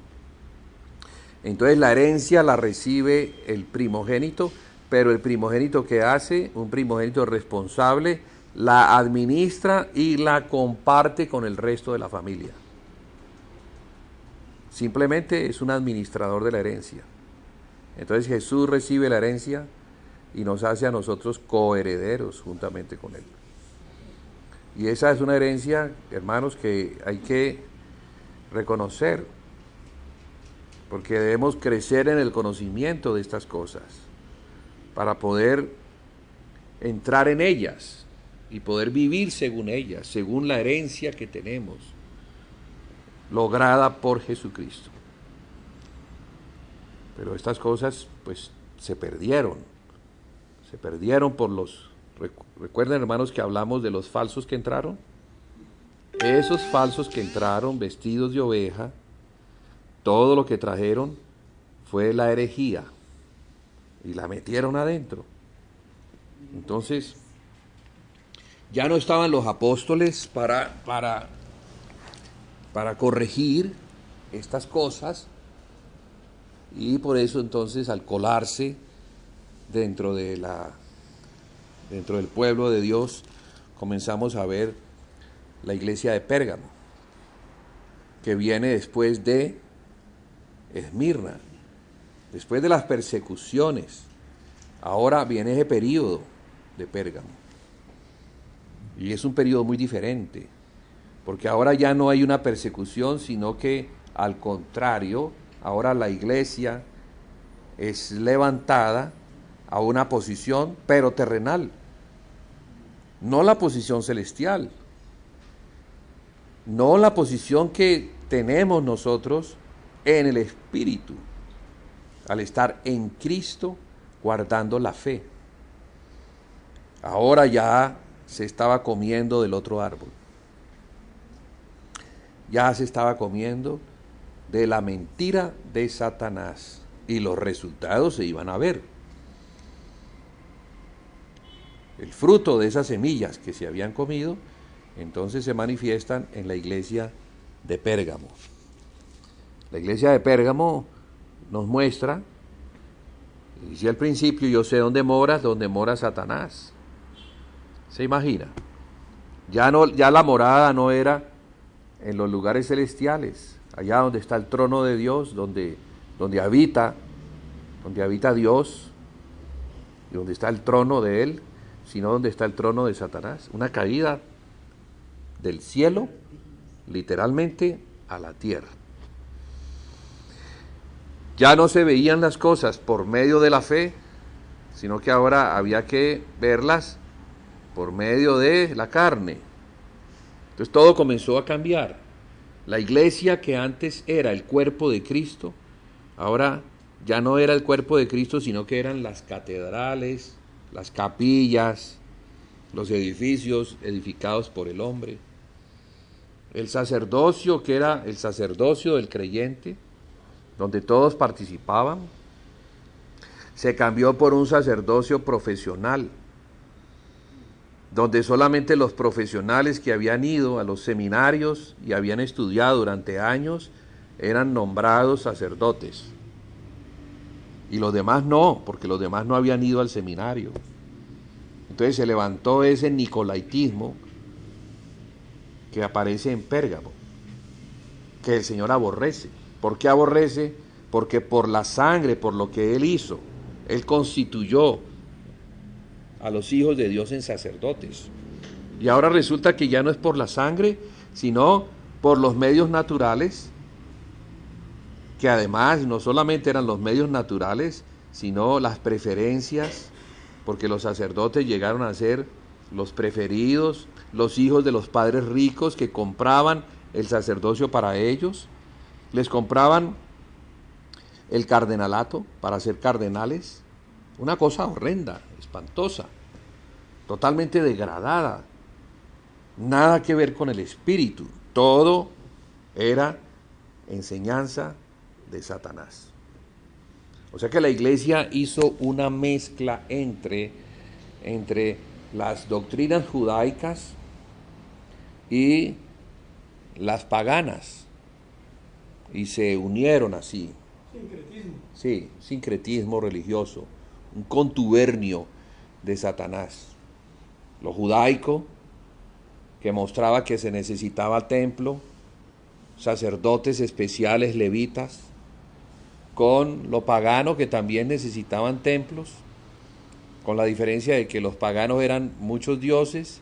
Entonces la herencia la recibe el primogénito, pero el primogénito que hace, un primogénito responsable, la administra y la comparte con el resto de la familia. Simplemente es un administrador de la herencia. Entonces Jesús recibe la herencia y nos hace a nosotros coherederos juntamente con Él. Y esa es una herencia, hermanos, que hay que reconocer, porque debemos crecer en el conocimiento de estas cosas. para poder entrar en ellas y poder vivir según ellas, según la herencia que tenemos, lograda por Jesucristo. Pero estas cosas pues se perdieron por los... Recuerden, hermanos, que hablamos de los falsos que entraron. Esos falsos que entraron vestidos de oveja, todo lo que trajeron fue la herejía y la metieron adentro. Entonces, ya no estaban los apóstoles para corregir estas cosas, y por eso entonces, al colarse dentro del pueblo de Dios, comenzamos a ver la iglesia de Pérgamo, que viene después de Esmirna, después de las persecuciones. Ahora viene ese periodo de Pérgamo, y es un periodo muy diferente, porque ahora ya no hay una persecución, sino que al contrario, ahora la iglesia es levantada a una posición, pero terrenal, no la posición celestial, no la posición que tenemos nosotros en el Espíritu, al estar en Cristo guardando la fe. Ahora ya se estaba comiendo del otro árbol, ya se estaba comiendo de la mentira de Satanás, y los resultados se iban a ver. El fruto de esas semillas que se habían comido, entonces se manifiestan en la iglesia de Pérgamo. La iglesia de Pérgamo nos muestra, dice al principio: yo sé dónde mora Satanás. ¿Se imagina? Ya la morada no era en los lugares celestiales, allá donde está el trono de Dios, donde habita Dios, y donde está el trono de Él, sino donde está el trono de Satanás. Una caída del cielo, literalmente, a la tierra. Ya no se veían las cosas por medio de la fe, sino que ahora había que verlas por medio de la carne. Entonces todo comenzó a cambiar. La iglesia, que antes era el cuerpo de Cristo, ahora ya no era el cuerpo de Cristo, sino que eran las catedrales, las capillas, los edificios edificados por el hombre. El sacerdocio, que era el sacerdocio del creyente, donde todos participaban, se cambió por un sacerdocio profesional, donde solamente los profesionales que habían ido a los seminarios y habían estudiado durante años eran nombrados sacerdotes, y los demás no, porque los demás no habían ido al seminario. Entonces se levantó ese nicolaitismo que aparece en Pérgamo, que el Señor aborrece. ¿Por qué aborrece? Porque por la sangre, por lo que Él hizo, Él constituyó a los hijos de Dios en sacerdotes. Y ahora resulta que ya no es por la sangre, sino por los medios naturales, que además no solamente eran los medios naturales, sino las preferencias, porque los sacerdotes llegaron a ser los preferidos, los hijos de los padres ricos que compraban el sacerdocio para ellos, les compraban el cardenalato para ser cardenales, una cosa horrenda, espantosa, totalmente degradada, nada que ver con el espíritu, todo era enseñanza de Satanás. O sea que la iglesia hizo una mezcla entre las doctrinas judaicas y las paganas, y se unieron así. Sincretismo. Sí, sincretismo religioso, un contubernio de Satanás. Lo judaico, que mostraba que se necesitaba templo, sacerdotes especiales, levitas, con lo pagano, que también necesitaban templos, con la diferencia de que los paganos eran muchos dioses,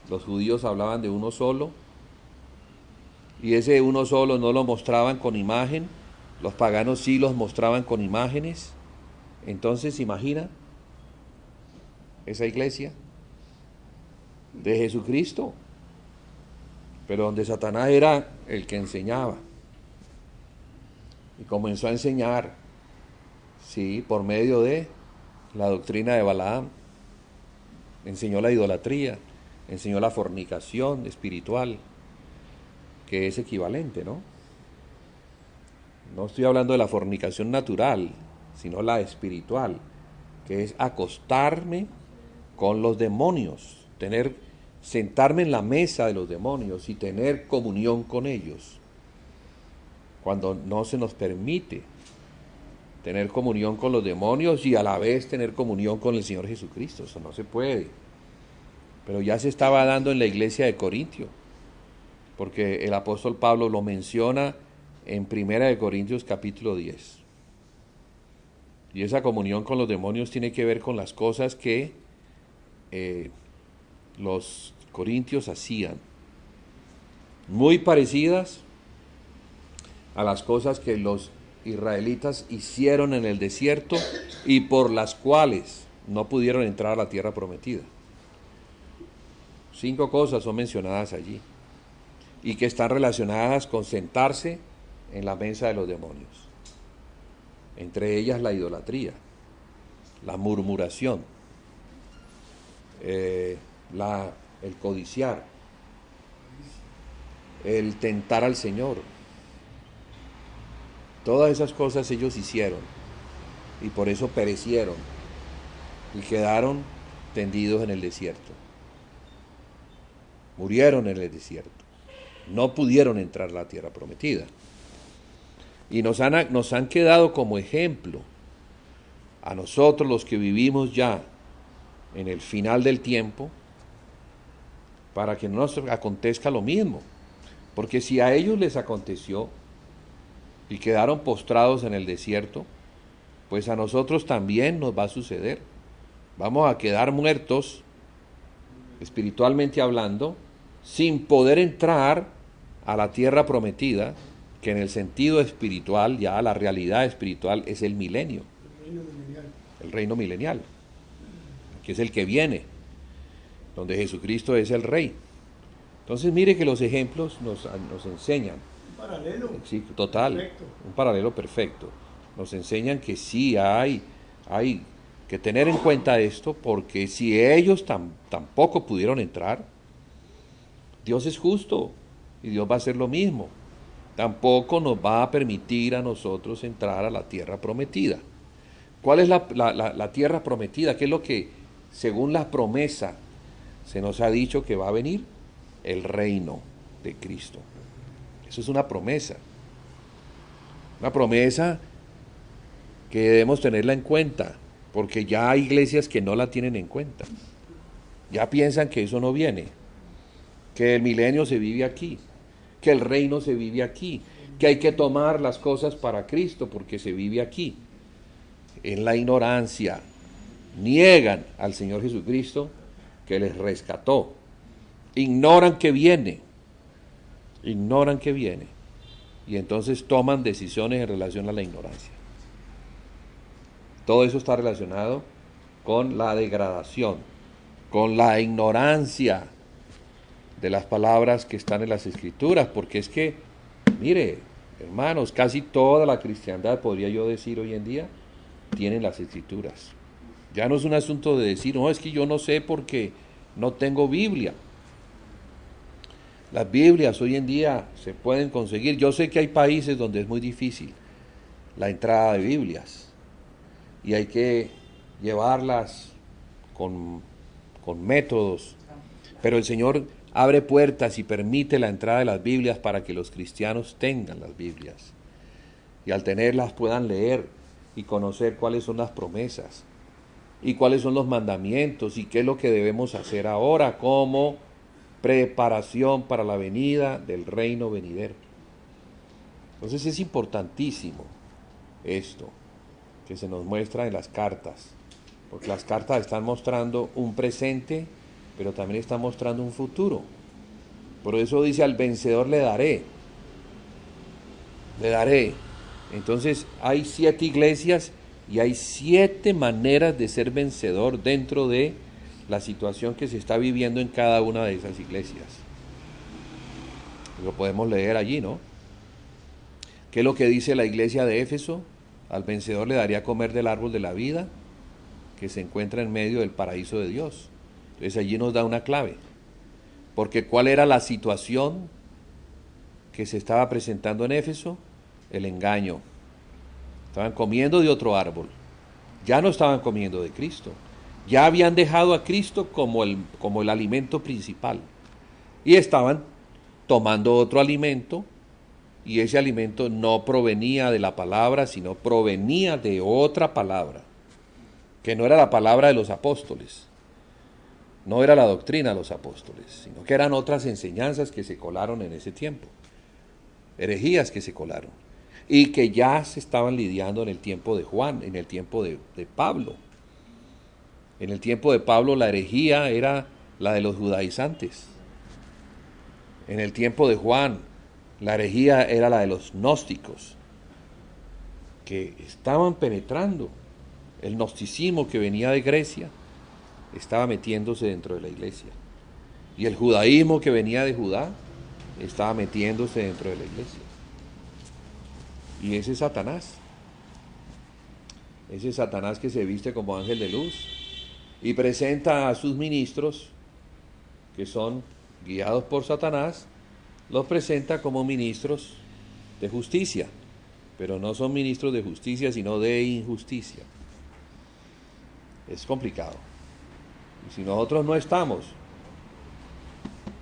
los judíos hablaban de uno solo, y ese uno solo no lo mostraban con imagen, los paganos sí los mostraban con imágenes. Entonces, imagina, esa iglesia de Jesucristo, pero donde Satanás era el que enseñaba. Y comenzó a enseñar, sí, por medio de la doctrina de Balaam. Enseñó la idolatría, enseñó la fornicación espiritual, que es equivalente, ¿no? No estoy hablando de la fornicación natural, sino la espiritual, que es acostarme con los demonios, sentarme en la mesa de los demonios y tener comunión con ellos, cuando no se nos permite tener comunión con los demonios y a la vez tener comunión con el Señor Jesucristo. Eso no se puede. Pero ya se estaba dando en la iglesia de Corintio, porque el apóstol Pablo lo menciona en 1 Corintios capítulo 10. Y esa comunión con los demonios tiene que ver con las cosas que los corintios hacían, muy parecidas a las cosas que los israelitas hicieron en el desierto y por las cuales no pudieron entrar a la tierra prometida. 5 cosas son mencionadas allí y que están relacionadas con sentarse en la mesa de los demonios. Entre ellas la idolatría, la murmuración, el codiciar, el tentar al Señor. Todas esas cosas ellos hicieron y por eso perecieron y quedaron tendidos en el desierto. Murieron en el desierto. No pudieron entrar a la tierra prometida. Y nos han quedado como ejemplo a nosotros los que vivimos ya en el final del tiempo, para que no nos acontezca lo mismo. Porque si a ellos les aconteció y quedaron postrados en el desierto, pues a nosotros también nos va a suceder. Vamos a quedar muertos, espiritualmente hablando, sin poder entrar a la tierra prometida, que en el sentido espiritual, ya la realidad espiritual es el milenio. El reino milenial, que es el que viene, donde Jesucristo es el Rey. Entonces mire que los ejemplos nos enseñan. Un paralelo. Sí, total, perfecto. Un paralelo perfecto. Nos enseñan que sí hay que tener en cuenta esto, porque si ellos tampoco pudieron entrar, Dios es justo y Dios va a hacer lo mismo. Tampoco nos va a permitir a nosotros entrar a la tierra prometida. ¿Cuál es la tierra prometida? ¿Qué es lo que, según la promesa, se nos ha dicho que va a venir? El reino de Cristo. Eso es una promesa. Una promesa que debemos tenerla en cuenta, porque ya hay iglesias que no la tienen en cuenta. Ya piensan que eso no viene, que el milenio se vive aquí, que el reino se vive aquí, que hay que tomar las cosas para Cristo porque se vive aquí. En la ignorancia niegan al Señor Jesucristo que les rescató. Ignoran que viene. Y entonces toman decisiones en relación a la ignorancia. Todo eso está relacionado con la degradación, con la ignorancia de las palabras que están en las Escrituras, porque es que, mire, hermanos, casi toda la cristiandad, podría yo decir hoy en día, tienen las Escrituras. Ya no es un asunto de decir, no, es que yo no sé porque no tengo Biblia. Las Biblias hoy en día se pueden conseguir. Yo sé que hay países donde es muy difícil la entrada de Biblias y hay que llevarlas con métodos, pero el Señor abre puertas y permite la entrada de las Biblias para que los cristianos tengan las Biblias y al tenerlas puedan leer y conocer cuáles son las promesas y cuáles son los mandamientos y qué es lo que debemos hacer ahora como preparación para la venida del reino venidero. Entonces es importantísimo esto que se nos muestra en las cartas, porque las cartas están mostrando un presente, pero también están mostrando un futuro. Por eso dice, al vencedor le daré. Entonces hay 7 iglesias y hay 7 maneras de ser vencedor dentro de la situación que se está viviendo en cada una de esas iglesias. Lo podemos leer allí, ¿no? ¿Qué es lo que dice la iglesia de Éfeso? Al vencedor le daría a comer del árbol de la vida que se encuentra en medio del paraíso de Dios. Entonces allí nos da una clave. Porque ¿cuál era la situación que se estaba presentando en Éfeso? El engaño. Estaban comiendo de otro árbol. Ya no estaban comiendo de Cristo. Ya habían dejado a Cristo como el alimento principal. Y estaban tomando otro alimento, y ese alimento no provenía de la palabra, sino provenía de otra palabra, que no era la palabra de los apóstoles, no era la doctrina de los apóstoles, sino que eran otras enseñanzas que se colaron en ese tiempo, herejías que se colaron, y que ya se estaban lidiando en el tiempo de Juan, en el tiempo de Pablo. En el tiempo de Pablo la herejía era la de los judaizantes. En el tiempo de Juan, la herejía era la de los gnósticos, que estaban penetrando. El gnosticismo que venía de Grecia estaba metiéndose dentro de la iglesia. Y el judaísmo que venía de Judá estaba metiéndose dentro de la iglesia. Y ese es Satanás. Ese Satanás que se viste como ángel de luz y presenta a sus ministros, que son guiados por Satanás, los presenta como ministros de justicia, pero no son ministros de justicia, sino de injusticia. Es complicado. Y si nosotros no estamos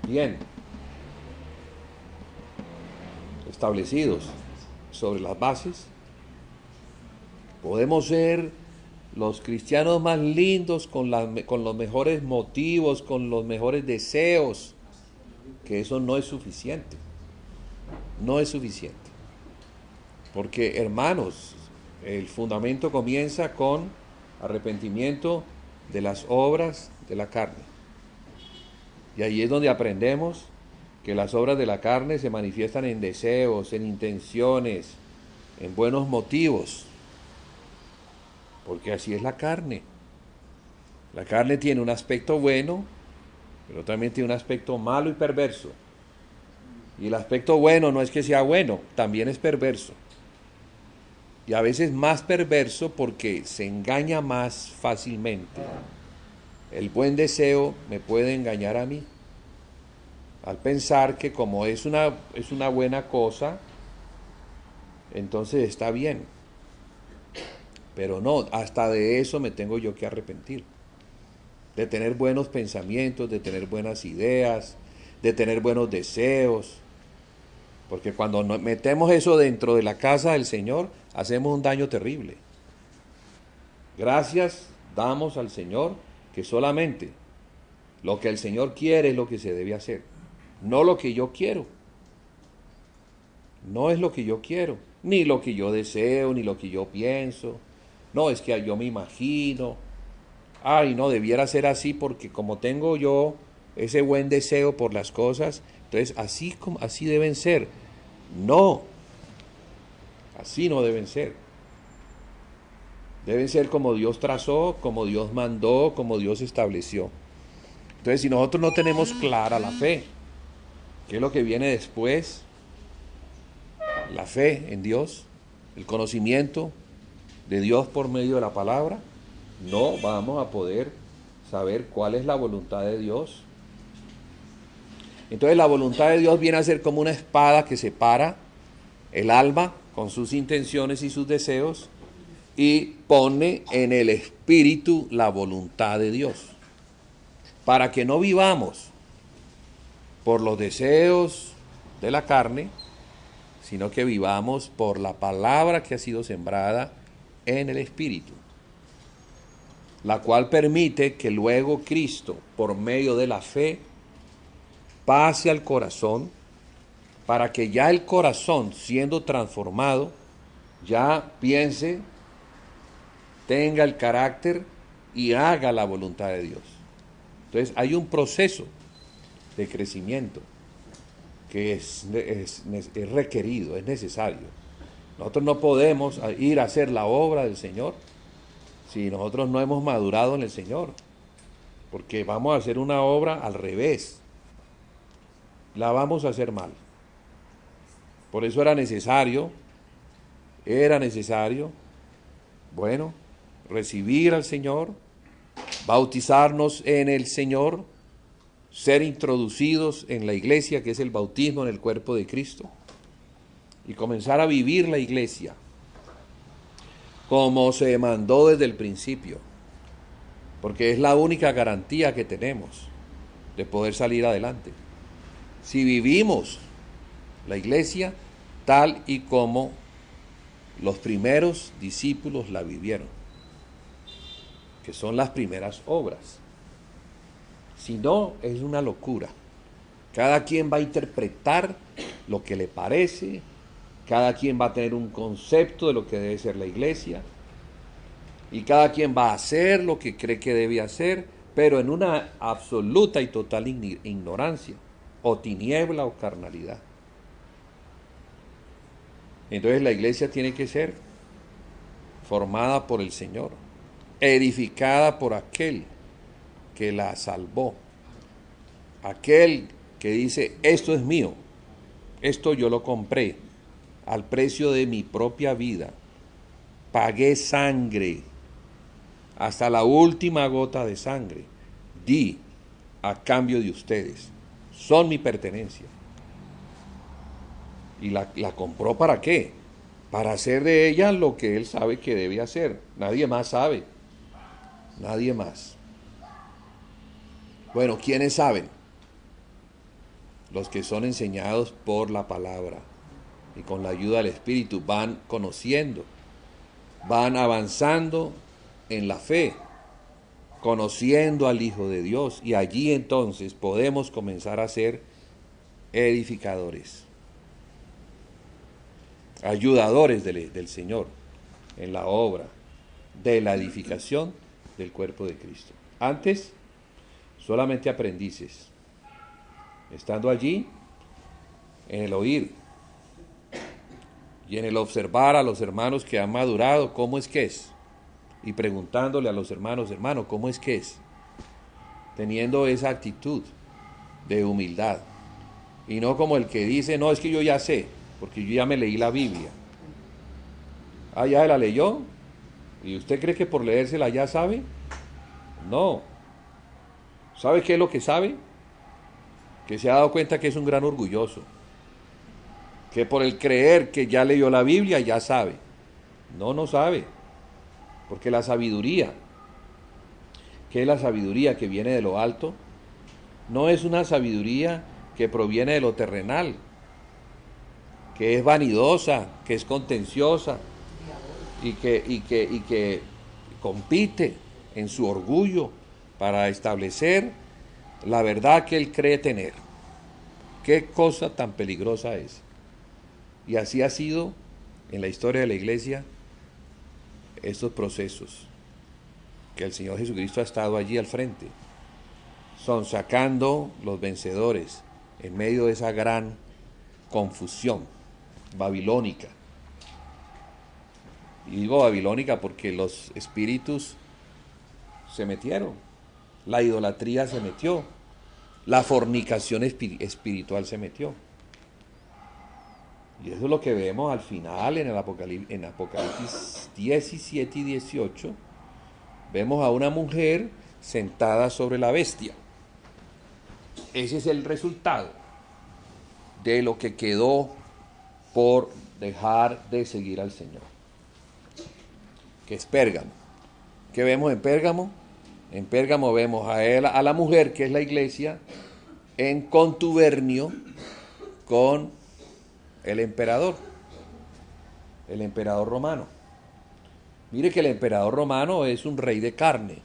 bien establecidos sobre las bases, podemos ser los cristianos más lindos, con los mejores motivos, con los mejores deseos, que eso no es suficiente. No es suficiente. Porque, hermanos, el fundamento comienza con arrepentimiento de las obras de la carne. Y ahí es donde aprendemos que las obras de la carne se manifiestan en deseos, en intenciones, en buenos motivos. Porque así es la carne. La carne tiene un aspecto bueno, pero también tiene un aspecto malo y perverso. Y el aspecto bueno no es que sea bueno, también es perverso. Y a veces más perverso porque se engaña más fácilmente. El buen deseo me puede engañar a mí, al pensar que como es una buena cosa, entonces está bien. Pero no, hasta de eso me tengo yo que arrepentir. De tener buenos pensamientos, de tener buenas ideas, de tener buenos deseos. Porque cuando metemos eso dentro de la casa del Señor, hacemos un daño terrible. Gracias damos al Señor que solamente lo que el Señor quiere es lo que se debe hacer. No lo que yo quiero. No es lo que yo quiero, ni lo que yo deseo, ni lo que yo pienso. No, es que yo me imagino. Ay, no, debiera ser así porque como tengo yo ese buen deseo por las cosas, entonces así deben ser. No, así no deben ser. Deben ser como Dios trazó, como Dios mandó, como Dios estableció. Entonces, si nosotros no tenemos clara la fe, ¿qué es lo que viene después? La fe en Dios, el conocimiento de Dios por medio de la palabra, no vamos a poder saber cuál es la voluntad de Dios. Entonces la voluntad de Dios viene a ser como una espada que separa el alma con sus intenciones y sus deseos y pone en el espíritu la voluntad de Dios, para que no vivamos por los deseos de la carne, sino que vivamos por la palabra que ha sido sembrada en el espíritu, la cual permite que luego Cristo, por medio de la fe, pase al corazón, para que ya el corazón, siendo transformado, ya piense, tenga el carácter y haga la voluntad de Dios. Entonces hay un proceso de crecimiento que es requerido, es necesario. Nosotros no podemos ir a hacer la obra del Señor si nosotros no hemos madurado en el Señor, porque vamos a hacer una obra al revés, la vamos a hacer mal. Por eso era necesario, bueno, recibir al Señor, bautizarnos en el Señor, ser introducidos en la iglesia, que es el bautismo en el cuerpo de Cristo, y comenzar a vivir la iglesia como se mandó desde el principio, porque es la única garantía que tenemos de poder salir adelante. Si vivimos la iglesia tal y como los primeros discípulos la vivieron, que son las primeras obras. Si no, es una locura. Cada quien va a interpretar lo que le parece, cada quien va a tener un concepto de lo que debe ser la iglesia, y cada quien va a hacer lo que cree que debe hacer, pero en una absoluta y total ignorancia, o tiniebla o carnalidad. Entonces la iglesia tiene que ser formada por el Señor, edificada por aquel que la salvó, aquel que dice, esto es mío, esto yo lo compré al precio de mi propia vida, pagué sangre, hasta la última gota de sangre, di a cambio de ustedes, son mi pertenencia. ¿Y la compró para qué? Para hacer de ella lo que él sabe que debe hacer. Nadie más sabe. Nadie más. Bueno, ¿quiénes saben? Los que son enseñados por la palabra y con la ayuda del Espíritu van conociendo, van avanzando en la fe, conociendo al Hijo de Dios, y allí entonces podemos comenzar a ser edificadores, ayudadores del Señor en la obra de la edificación del cuerpo de Cristo. Antes, solamente aprendices, estando allí en el oír y en el observar a los hermanos que han madurado, ¿cómo es que es? Y preguntándole a los hermanos, hermano, ¿cómo es que es? Teniendo esa actitud de humildad, y no como el que dice, no, es que yo ya sé, porque yo ya me leí la Biblia. Ah, ¿ya se la leyó? ¿Y usted cree que por leérsela ya sabe? No. ¿Sabe qué es lo que sabe? Que se ha dado cuenta que es un gran orgulloso, que por el creer que ya leyó la Biblia ya sabe. No, no sabe, porque la sabiduría, que es la sabiduría que viene de lo alto, no es una sabiduría que proviene de lo terrenal, que es vanidosa, que es contenciosa y que compite en su orgullo para establecer la verdad que él cree tener. Qué cosa tan peligrosa es. Y así ha sido en la historia de la iglesia estos procesos, que el Señor Jesucristo ha estado allí al frente, son sacando los vencedores en medio de esa gran confusión babilónica. Y digo babilónica porque los espíritus se metieron, la idolatría se metió, la fornicación espiritual se metió. Y eso es lo que vemos al final en Apocalipsis 17 y 18. Vemos a una mujer sentada sobre la bestia. Ese es el resultado de lo que quedó por dejar de seguir al Señor, que es Pérgamo. ¿Qué vemos en Pérgamo? En Pérgamo vemos a la mujer, que es la iglesia, en contubernio con el emperador romano. Mire que el emperador romano es un rey de carne,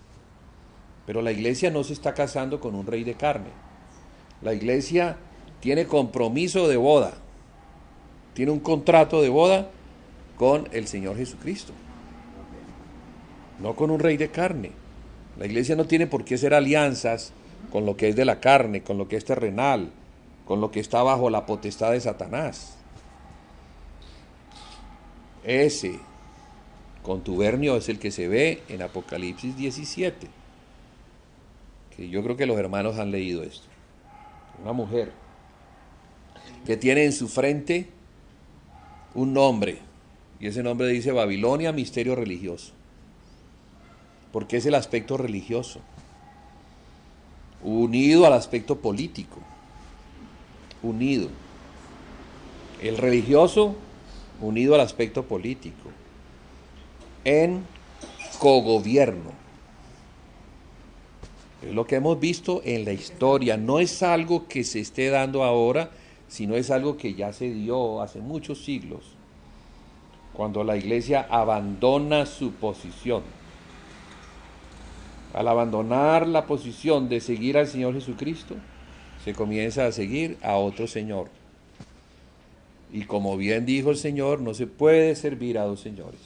pero la iglesia no se está casando con un rey de carne. La iglesia tiene compromiso de boda, tiene un contrato de boda con el Señor Jesucristo, no con un rey de carne. La iglesia no tiene por qué hacer alianzas con lo que es de la carne, con lo que es terrenal, con lo que está bajo la potestad de Satanás. Ese contubernio es el que se ve en Apocalipsis 17. que yo creo que los hermanos han leído esto. Una mujer que tiene en su frente un nombre, y ese nombre dice Babilonia, misterio religioso, porque es el aspecto religioso, unido al aspecto político, unido. El religioso unido al aspecto político, en cogobierno. Es lo que hemos visto en la historia. No es algo que se esté dando ahora, sino es algo que ya se dio hace muchos siglos, cuando la iglesia abandona su posición. Al abandonar la posición de seguir al Señor Jesucristo, se comienza a seguir a otro Señor. Y como bien dijo el Señor, no se puede servir a dos señores,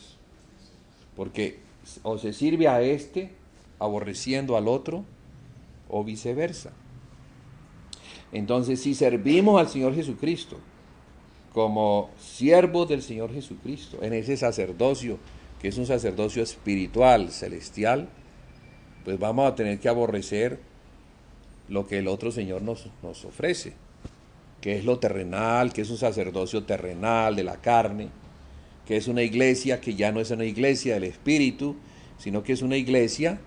porque o se sirve a este aborreciendo al otro, o viceversa. Entonces, si servimos al Señor Jesucristo como siervos del Señor Jesucristo, en ese sacerdocio, que es un sacerdocio espiritual, celestial, pues vamos a tener que aborrecer lo que el otro Señor nos ofrece, que es lo terrenal, que es un sacerdocio terrenal de la carne, que es una iglesia que ya no es una iglesia del Espíritu, sino que es una iglesia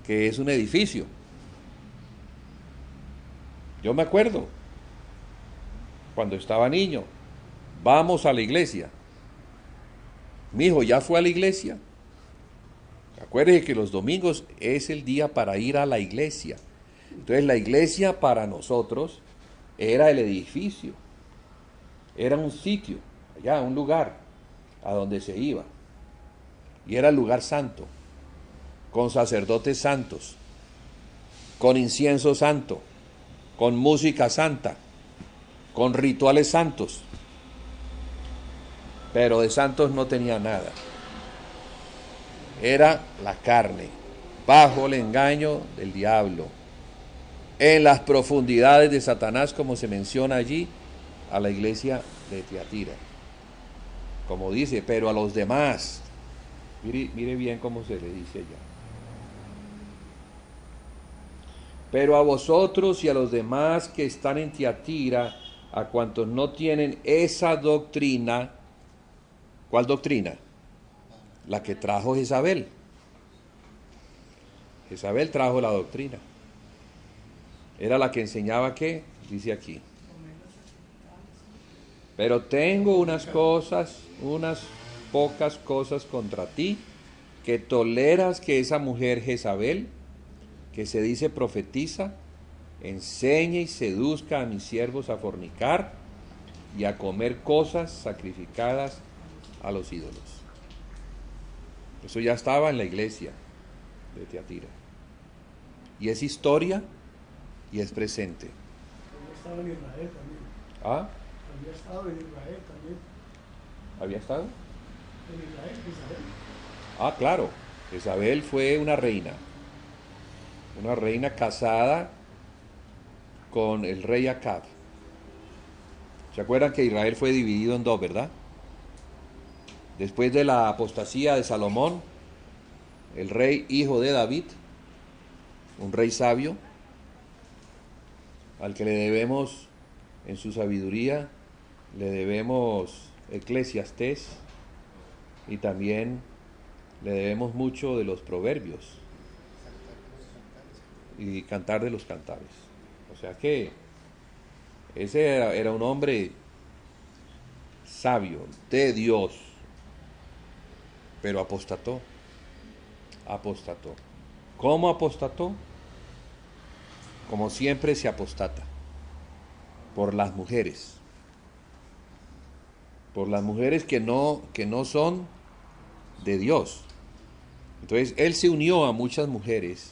que es un edificio. Yo me acuerdo, cuando estaba niño, vamos a la iglesia. Mi hijo ya fue a la iglesia. Acuérdese que los domingos es el día para ir a la iglesia. Entonces la iglesia para nosotros era el edificio, era un sitio, allá, un lugar a donde se iba. Y era el lugar santo, con sacerdotes santos, con incienso santo, con música santa, con rituales santos. Pero de santos no tenía nada. Era la carne, bajo el engaño del diablo, en las profundidades de Satanás, como se menciona allí a la iglesia de Tiatira. Como dice, pero a los demás, mire bien cómo se le dice allá. Pero a vosotros y a los demás que están en Tiatira, a cuantos no tienen esa doctrina. ¿Cuál doctrina? La que trajo Jezabel. Jezabel trajo la doctrina. Era la que enseñaba ¿qué? Dice aquí. Pero tengo unas pocas cosas contra ti, que toleras que esa mujer Jezabel, que se dice profetiza, enseñe y seduzca a mis siervos a fornicar y a comer cosas sacrificadas a los ídolos. Eso ya estaba en la iglesia de Tiatira. Y es historia y es presente. Había estado en Israel también. ¿Ah? Había estado en Israel también. ¿Había estado? En Israel, Isabel. Ah, claro. Jezabel fue una reina casada con el rey Acab. ¿Se acuerdan que Israel fue dividido en dos, verdad? Después de la apostasía de Salomón, el rey hijo de David, un rey sabio, al que le debemos en su sabiduría, le debemos Eclesiastés y también le debemos mucho de los proverbios y cantar de los cantares. O sea que ese era un hombre sabio, de Dios, pero apostató. ¿Cómo apostató? Como siempre se apostata, por las mujeres que no son de Dios. Entonces él se unió a muchas mujeres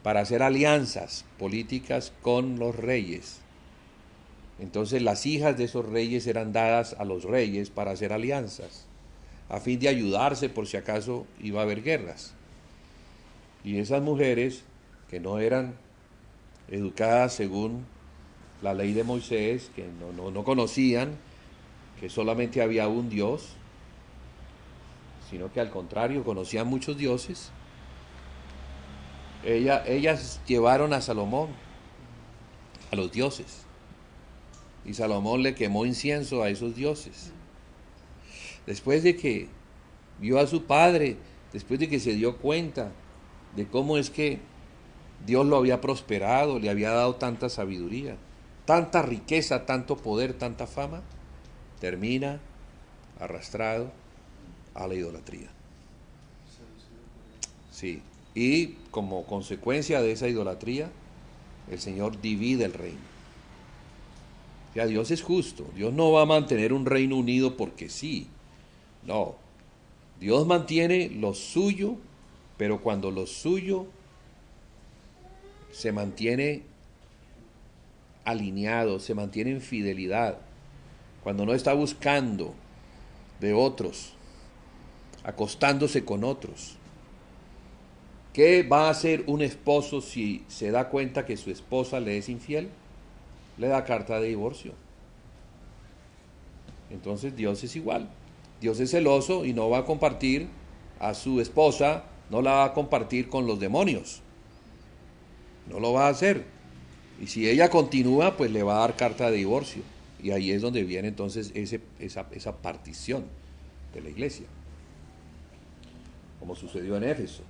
para hacer alianzas políticas con los reyes. Entonces las hijas de esos reyes eran dadas a los reyes para hacer alianzas, a fin de ayudarse por si acaso iba a haber guerras. Y esas mujeres que no eran educadas según la ley de Moisés, que no conocían que solamente había un Dios, sino que al contrario conocían muchos dioses, Ellas llevaron a Salomón a los dioses. Y Salomón le quemó incienso a esos dioses. Después de que vio a su padre, después de que se dio cuenta de cómo es que Dios lo había prosperado, le había dado tanta sabiduría, tanta riqueza, tanto poder, tanta fama, termina arrastrado a la idolatría. Sí, y como consecuencia de esa idolatría, el Señor divide el reino. O sea, Dios es justo, Dios no va a mantener un reino unido porque sí, no. Dios mantiene lo suyo, pero cuando lo suyo se mantiene alineado, se mantiene en fidelidad, cuando no está buscando de otros, acostándose con otros. ¿Qué va a hacer un esposo si se da cuenta que su esposa le es infiel? Le da carta de divorcio. Entonces Dios es igual. Dios es celoso y no va a compartir a su esposa, no la va a compartir con los demonios. No lo va a hacer. Y si ella continúa, pues le va a dar carta de divorcio. Y ahí es donde viene entonces esa partición de la iglesia. Como sucedió en Éfeso.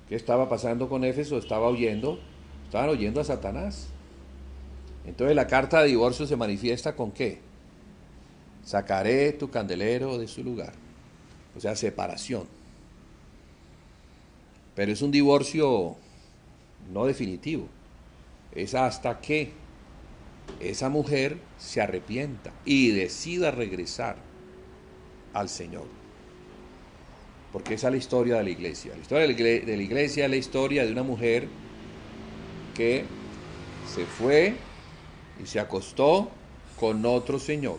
¿Qué estaba pasando con Éfeso? Estaban oyendo a Satanás. Entonces la carta de divorcio se manifiesta ¿con qué? Sacaré tu candelero de su lugar. O sea, separación. Pero es un divorcio no definitivo. Es hasta que esa mujer se arrepienta y decida regresar al Señor. Porque esa es la historia de la iglesia. La historia de la iglesia es la historia de una mujer que se fue y se acostó con otro señor.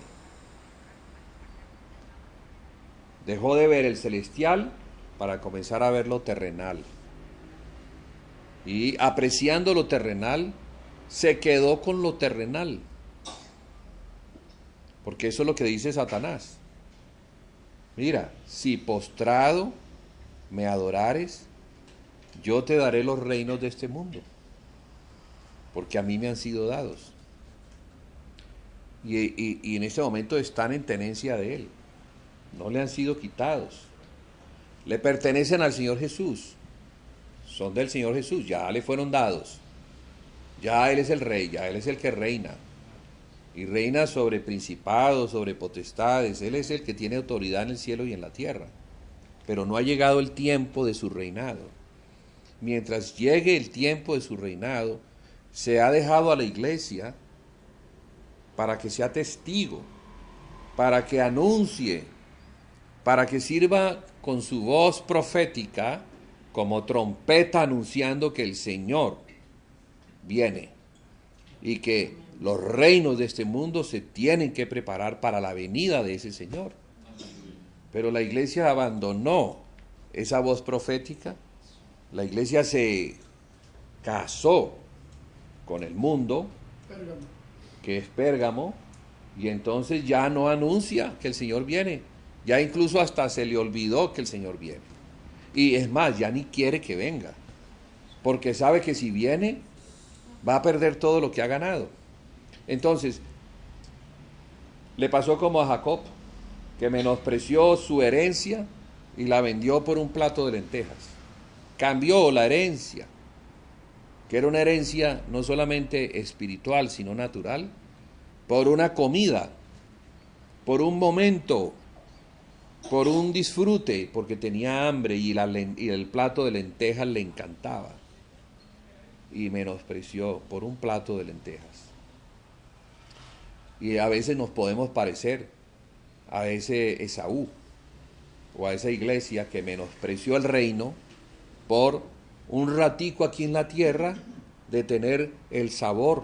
Dejó de ver el celestial para comenzar a ver lo terrenal. Y apreciando lo terrenal, se quedó con lo terrenal. Porque eso es lo que dice Satanás. Mira, si postrado me adorares, yo te daré los reinos de este mundo, porque a mí me han sido dados. Y en este momento están en tenencia de Él, no le han sido quitados, le pertenecen al Señor Jesús, son del Señor Jesús, ya le fueron dados, ya Él es el Rey, ya Él es el que reina. Y reina sobre principados, sobre potestades. Él es el que tiene autoridad en el cielo y en la tierra. Pero no ha llegado el tiempo de su reinado. Mientras llegue el tiempo de su reinado, se ha dejado a la iglesia para que sea testigo, para que anuncie, para que sirva con su voz profética como trompeta anunciando que el Señor viene y que los reinos de este mundo se tienen que preparar para la venida de ese Señor. Pero la iglesia abandonó esa voz profética. La iglesia se casó con el mundo, que es Pérgamo, y entonces ya no anuncia que el Señor viene. Ya incluso hasta se le olvidó que el Señor viene. Y es más, ya ni quiere que venga, porque sabe que si viene, va a perder todo lo que ha ganado. Entonces, le pasó como a Jacob, que menospreció su herencia y la vendió por un plato de lentejas. Cambió la herencia, que era una herencia no solamente espiritual, sino natural, por una comida, por un momento, por un disfrute, porque tenía hambre y el plato de lentejas le encantaba. Y menospreció por un plato de lentejas. Y a veces nos podemos parecer a ese Esaú o a esa iglesia que menospreció el reino por un ratico aquí en la tierra de tener el sabor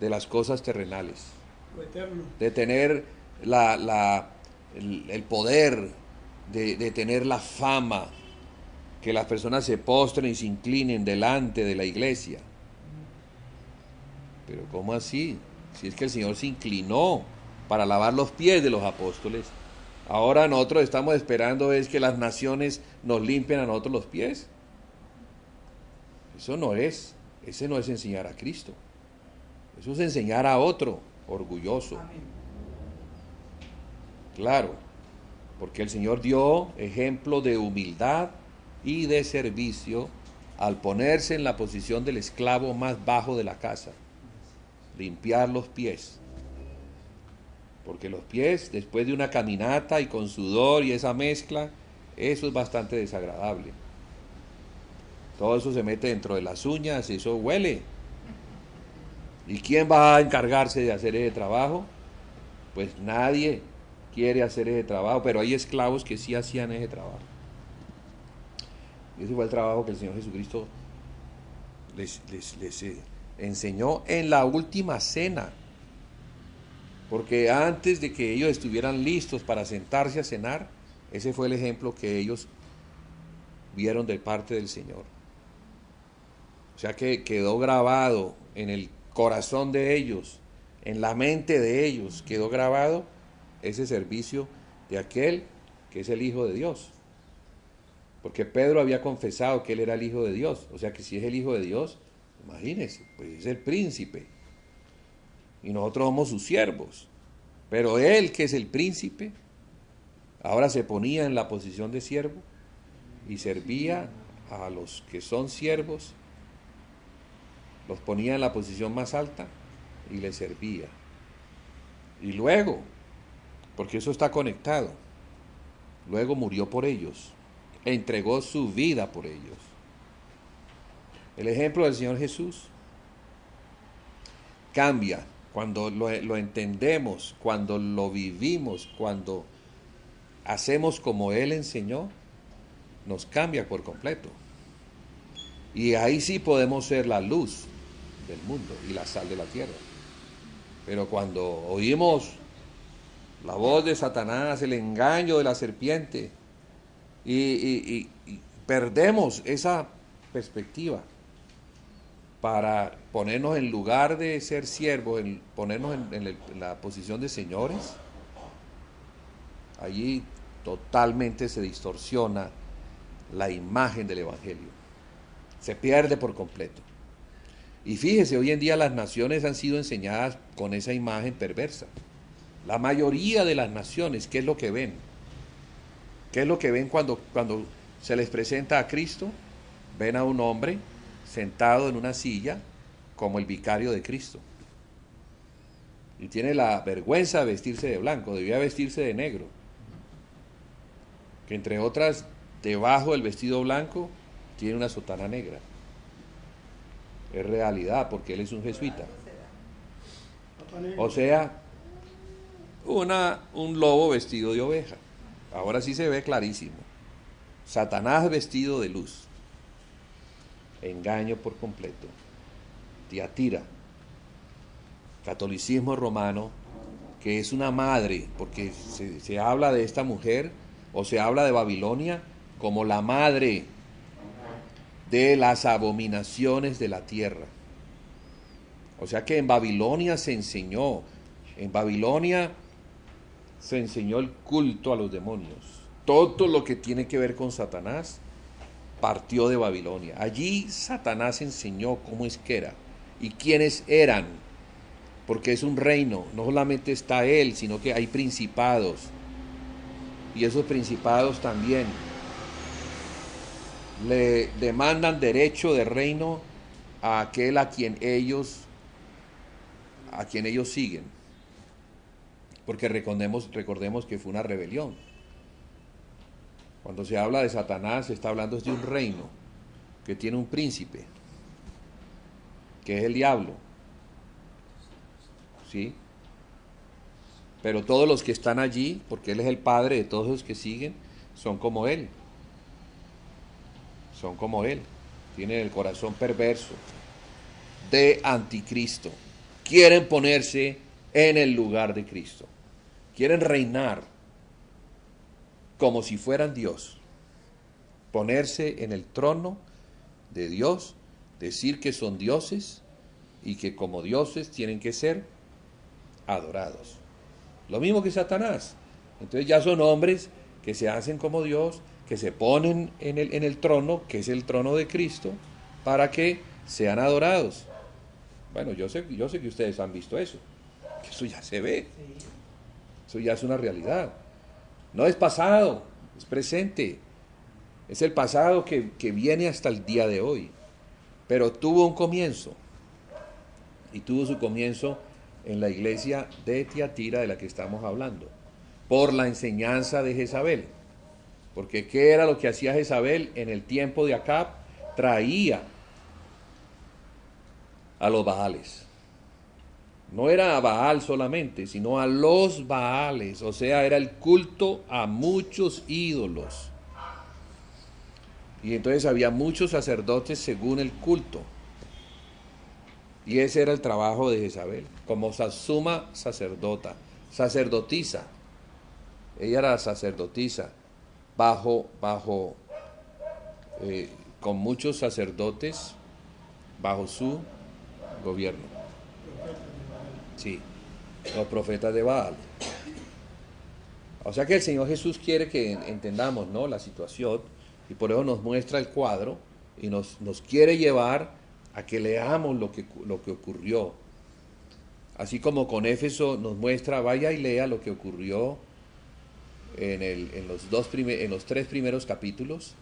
de las cosas terrenales, de tener el poder, de tener la fama, que las personas se postren y se inclinen delante de la iglesia. Pero ¿cómo así? Si es que el Señor se inclinó para lavar los pies de los apóstoles, ahora nosotros estamos esperando es que las naciones nos limpien a nosotros los pies. Ese no es enseñar a Cristo. Eso es enseñar a otro orgulloso. Amén. Claro, porque el Señor dio ejemplo de humildad y de servicio al ponerse en la posición del esclavo más bajo de la casa, limpiar los pies. Porque los pies, después de una caminata y con sudor y esa mezcla, eso es bastante desagradable. Todo eso se mete dentro de las uñas, eso huele. ¿Y quién va a encargarse de hacer ese trabajo? Pues nadie quiere hacer ese trabajo, pero hay esclavos que sí hacían ese trabajo. Y ese fue el trabajo que el Señor Jesucristo les enseñó en la última cena. Porque antes de que ellos estuvieran listos para sentarse a cenar, ese fue el ejemplo que ellos vieron de parte del Señor. O sea que quedó grabado en el corazón de ellos, en la mente de ellos, quedó grabado ese servicio de aquel que es el Hijo de Dios. Porque Pedro había confesado que él era el Hijo de Dios. O sea que si es el Hijo de Dios, imagínense, pues es el príncipe. Y nosotros somos sus siervos. Pero él, que es el príncipe, ahora se ponía en la posición de siervo y servía a los que son siervos, los ponía en la posición más alta y les servía. Y luego, porque eso está conectado, luego murió por ellos, entregó su vida por ellos. El ejemplo del Señor Jesús cambia cuando lo entendemos, cuando lo vivimos, cuando hacemos como Él enseñó, nos cambia por completo. Y ahí sí podemos ser la luz del mundo y la sal de la tierra. Pero cuando oímos la voz de Satanás, el engaño de la serpiente, y perdemos esa perspectiva para ponernos en lugar de ser siervos, ponernos en la posición de señores, allí totalmente se distorsiona la imagen del Evangelio. Se pierde por completo. Y fíjese, hoy en día las naciones han sido enseñadas con esa imagen perversa. La mayoría de las naciones, ¿qué es lo que ven? ¿Qué es lo que ven cuando se les presenta a Cristo? Ven a un hombre sentado en una silla como el vicario de Cristo. Y tiene la vergüenza de vestirse de blanco, debía vestirse de negro. Que entre otras, debajo del vestido blanco, tiene una sotana negra. Es realidad, porque él es un jesuita. O sea, un lobo vestido de oveja. Ahora sí se ve clarísimo. Satanás vestido de luz. Engaño por completo. Tiatira. Catolicismo romano, que es una madre, porque se habla de esta mujer, o se habla de Babilonia como la madre de las abominaciones de la tierra. O sea que en Babilonia se enseñó el culto a los demonios. Todo lo que tiene que ver con Satanás partió de Babilonia. Allí Satanás enseñó cómo es que era y quiénes eran, porque es un reino, no solamente está él, sino que hay principados, y esos principados también le demandan derecho de reino a aquel a quien ellos siguen, porque recordemos que fue una rebelión. Cuando se habla de Satanás, se está hablando de un reino que tiene un príncipe, que es el diablo, ¿sí? Pero todos los que están allí, porque él es el padre de todos los que siguen, son como él. Son como él. Tienen el corazón perverso de anticristo. Quieren ponerse en el lugar de Cristo. Quieren reinar como si fueran Dios. Ponerse en el trono de Dios, decir que son dioses y que como dioses tienen que ser adorados. Lo mismo que Satanás. Entonces ya son hombres que se hacen como Dios, que se ponen en el trono, que es el trono de Cristo, para que sean adorados. Bueno, yo sé que ustedes han visto eso, que eso ya se ve, eso ya es una realidad. No es pasado, es presente, es el pasado que viene hasta el día de hoy, pero tuvo un comienzo, y tuvo su comienzo en la iglesia de Tiatira de la que estamos hablando, por la enseñanza de Jezabel. Porque ¿qué era lo que hacía Jezabel en el tiempo de Acab? Traía a los Baales. No era a Baal solamente, sino a los Baales. O sea, era el culto a muchos ídolos. Y entonces había muchos sacerdotes según el culto. Y ese era el trabajo de Jezabel, como suma sacerdotisa. Ella era sacerdotisa, con muchos sacerdotes bajo su gobierno. Sí, los profetas de Baal. O sea que el Señor Jesús quiere que entendamos, ¿no?, la situación, y por eso nos muestra el cuadro y nos quiere llevar a que leamos lo que ocurrió. Así como con Éfeso nos muestra, vaya y lea lo que ocurrió en los 3 primeros capítulos,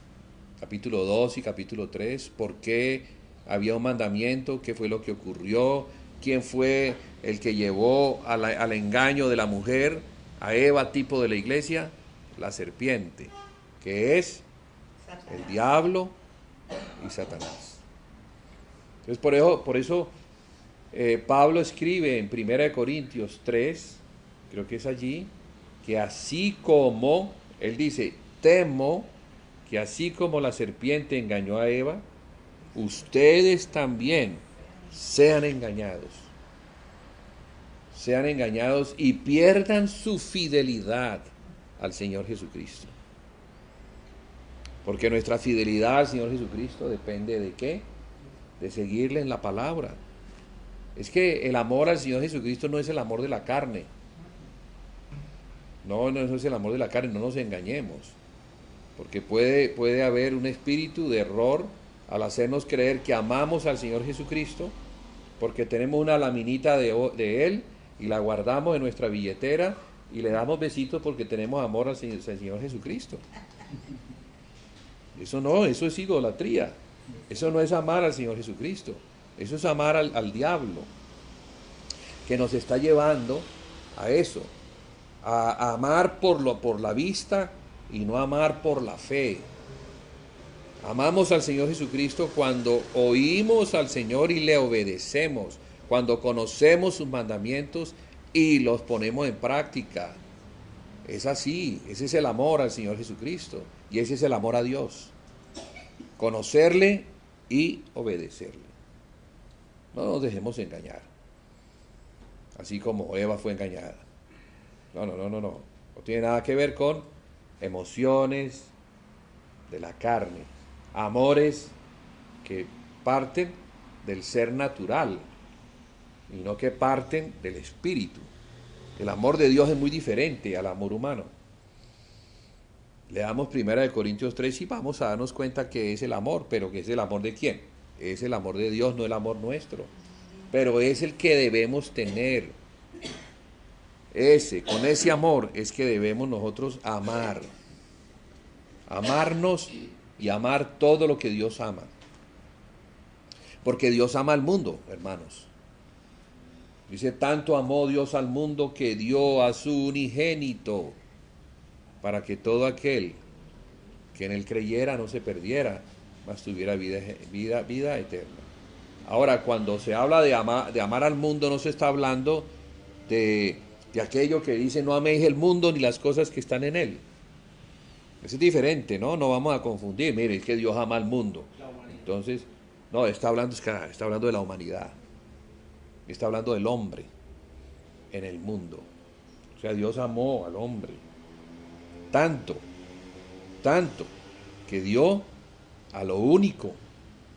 capítulo 2 y capítulo 3, por qué había un mandamiento, qué fue lo que ocurrió, quién fue el que llevó al engaño de la mujer, a Eva, tipo de la iglesia, la serpiente, que es el diablo y Satanás. Entonces por eso Pablo escribe en 1 Corintios 3, creo que es allí, que así como, él dice, temo que así como la serpiente engañó a Eva, ustedes también sean engañados y pierdan su fidelidad al Señor Jesucristo. Porque nuestra fidelidad al Señor Jesucristo depende ¿de qué? De seguirle en la palabra. Es que el amor al Señor Jesucristo no es el amor de la carne. No es el amor de la carne, no nos engañemos. Porque puede haber un espíritu de error al hacernos creer que amamos al Señor Jesucristo, porque tenemos una laminita de Él y la guardamos en nuestra billetera y le damos besitos porque tenemos amor al Señor Jesucristo. Eso no, eso es idolatría. Eso no es amar al Señor Jesucristo. Eso es amar al diablo, que nos está llevando a eso, a amar por la vista y no amar por la fe. Amamos al Señor Jesucristo cuando oímos al Señor y le obedecemos, cuando conocemos sus mandamientos y los ponemos en práctica. Es así, ese es el amor al Señor Jesucristo y ese es el amor a Dios. Conocerle y obedecerle. No nos dejemos engañar, así como Eva fue engañada. No tiene nada que ver con emociones de la carne, amores que parten del ser natural y no que parten del espíritu. El amor de Dios es muy diferente al amor humano. Leamos 1 Corintios 3 y vamos a darnos cuenta que es el amor, pero que es el amor de quién. Es el amor de Dios, no el amor nuestro, pero es el que debemos tener. Con ese amor es que debemos nosotros amarnos y amar todo lo que Dios ama, porque Dios ama al mundo, hermanos. Dice, tanto amó Dios al mundo que dio a su unigénito, para que todo aquel que en él creyera no se perdiera, mas tuviera vida eterna. Ahora, cuando se habla de amar al mundo, no se está hablando de aquello que dice, no améis el mundo ni las cosas que están en él. Eso es diferente, ¿no? No vamos a confundir. Mire, es que Dios ama al mundo. Entonces, no, está hablando de la humanidad. Está hablando del hombre en el mundo. O sea, Dios amó al hombre. Tanto, que dio a lo único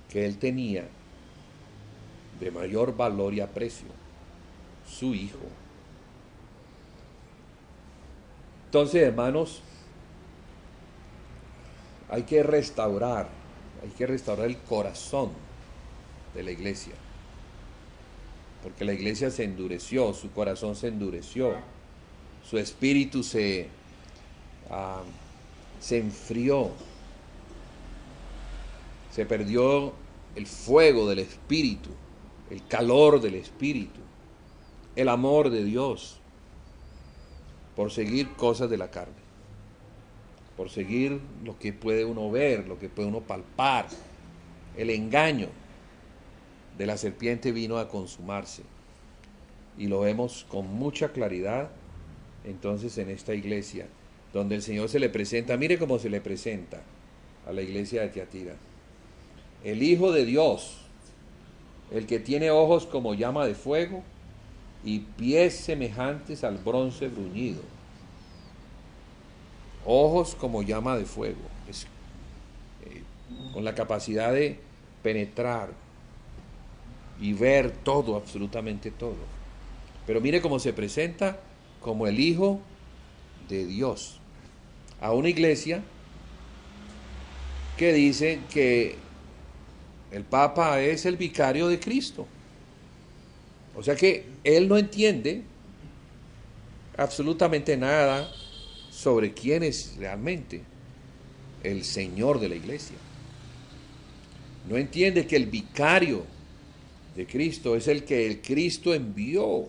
que él tenía de mayor valor y aprecio, su Hijo. Entonces, hermanos, hay que restaurar el corazón de la iglesia. Porque la iglesia se endureció, su corazón se endureció, su espíritu se enfrió, se perdió el fuego del espíritu, el calor del espíritu, el amor de Dios, por seguir cosas de la carne, por seguir lo que puede uno ver, lo que puede uno palpar. El engaño de la serpiente vino a consumarse, y lo vemos con mucha claridad entonces en esta iglesia, donde el Señor se le presenta. Mire cómo se le presenta a la iglesia de Tiatira: el Hijo de Dios, el que tiene ojos como llama de fuego y pies semejantes al bronce bruñido. Ojos como llama de fuego, con la capacidad de penetrar y ver todo, absolutamente todo. Pero mire cómo se presenta como el Hijo de Dios a una iglesia que dice que el Papa es el vicario de Cristo. O sea que él no entiende absolutamente nada sobre quién es realmente el Señor de la iglesia. No entiende que el vicario de Cristo es el que el Cristo envió,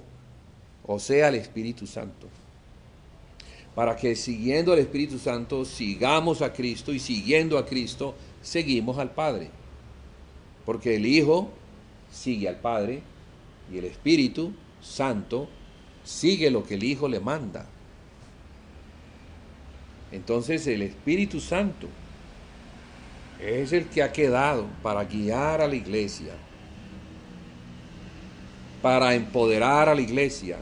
o sea, el Espíritu Santo, para que siguiendo al Espíritu Santo sigamos a Cristo, y siguiendo a Cristo seguimos al Padre, porque el Hijo sigue al Padre y el Espíritu Santo sigue lo que el Hijo le manda. Entonces el Espíritu Santo es el que ha quedado para guiar a la iglesia, para empoderar a la iglesia,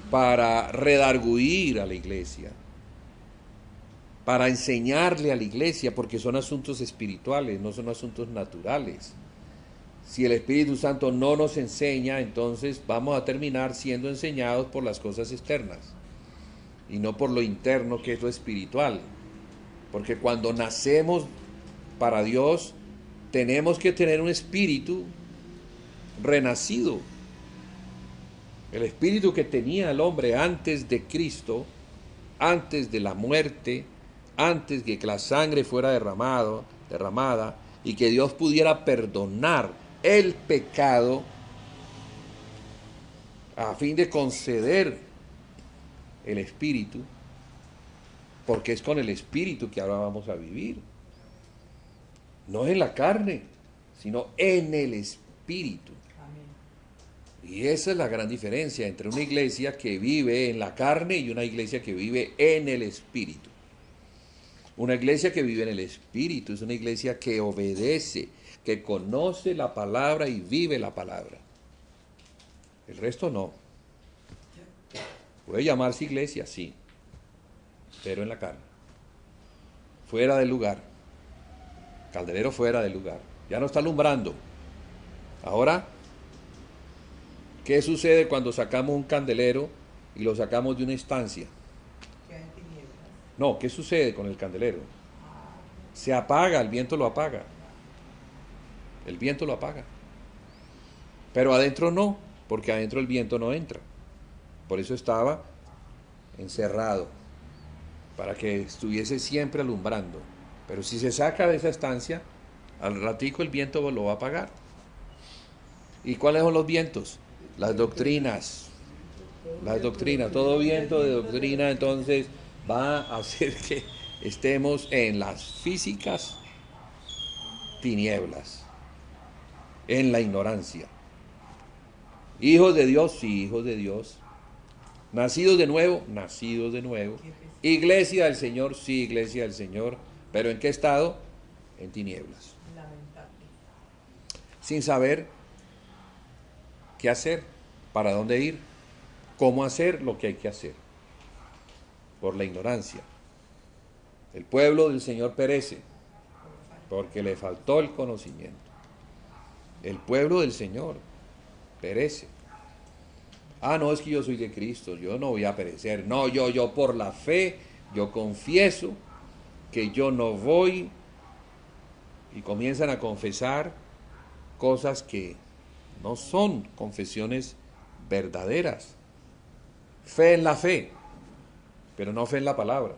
para redarguir a la iglesia, para enseñarle a la iglesia, porque son asuntos espirituales, no son asuntos naturales. Si el Espíritu Santo no nos enseña, entonces vamos a terminar siendo enseñados por las cosas externas y no por lo interno, que es lo espiritual. Porque cuando nacemos para Dios, tenemos que tener un espíritu renacido. El espíritu que tenía el hombre antes de Cristo, antes de la muerte, antes de que la sangre fuera derramada, y que Dios pudiera perdonar el pecado a fin de conceder el espíritu, porque es con el espíritu que ahora vamos a vivir, no en la carne, sino en el espíritu. Y esa es la gran diferencia entre una iglesia que vive en la carne y una iglesia que vive en el espíritu. Una iglesia que vive en el espíritu es una iglesia que obedece, que conoce la palabra y vive la palabra. El resto no. Puede llamarse iglesia, sí, pero en la carne, fuera del lugar, candelero fuera del lugar, ya no está alumbrando. Ahora, ¿qué sucede cuando sacamos un candelero y lo sacamos de una estancia? No, ¿qué sucede con el candelero? Se apaga, el viento lo apaga. El viento lo apaga. Pero adentro no, porque adentro el viento no entra. Por eso estaba encerrado, para que estuviese siempre alumbrando. Pero si se saca de esa estancia, al ratico el viento lo va a apagar. ¿Y cuáles son los vientos? Las doctrinas. Las doctrinas. Todo viento de doctrina entonces va a hacer que estemos en las físicas tinieblas, en la ignorancia. Hijos de Dios, sí, hijos de Dios. Nacidos de nuevo, nacidos de nuevo. Iglesia del Señor, sí, iglesia del Señor. ¿Pero en qué estado? En tinieblas. Sin saber qué hacer, para dónde ir, cómo hacer lo que hay que hacer. Por la ignorancia. El pueblo del Señor perece porque le faltó el conocimiento. El pueblo del Señor perece. Ah, no, es que yo soy de Cristo, yo no voy a perecer. No, yo por la fe, yo confieso que yo no voy, y comienzan a confesar cosas que no son confesiones verdaderas. Fe en la fe, pero no fe en la palabra.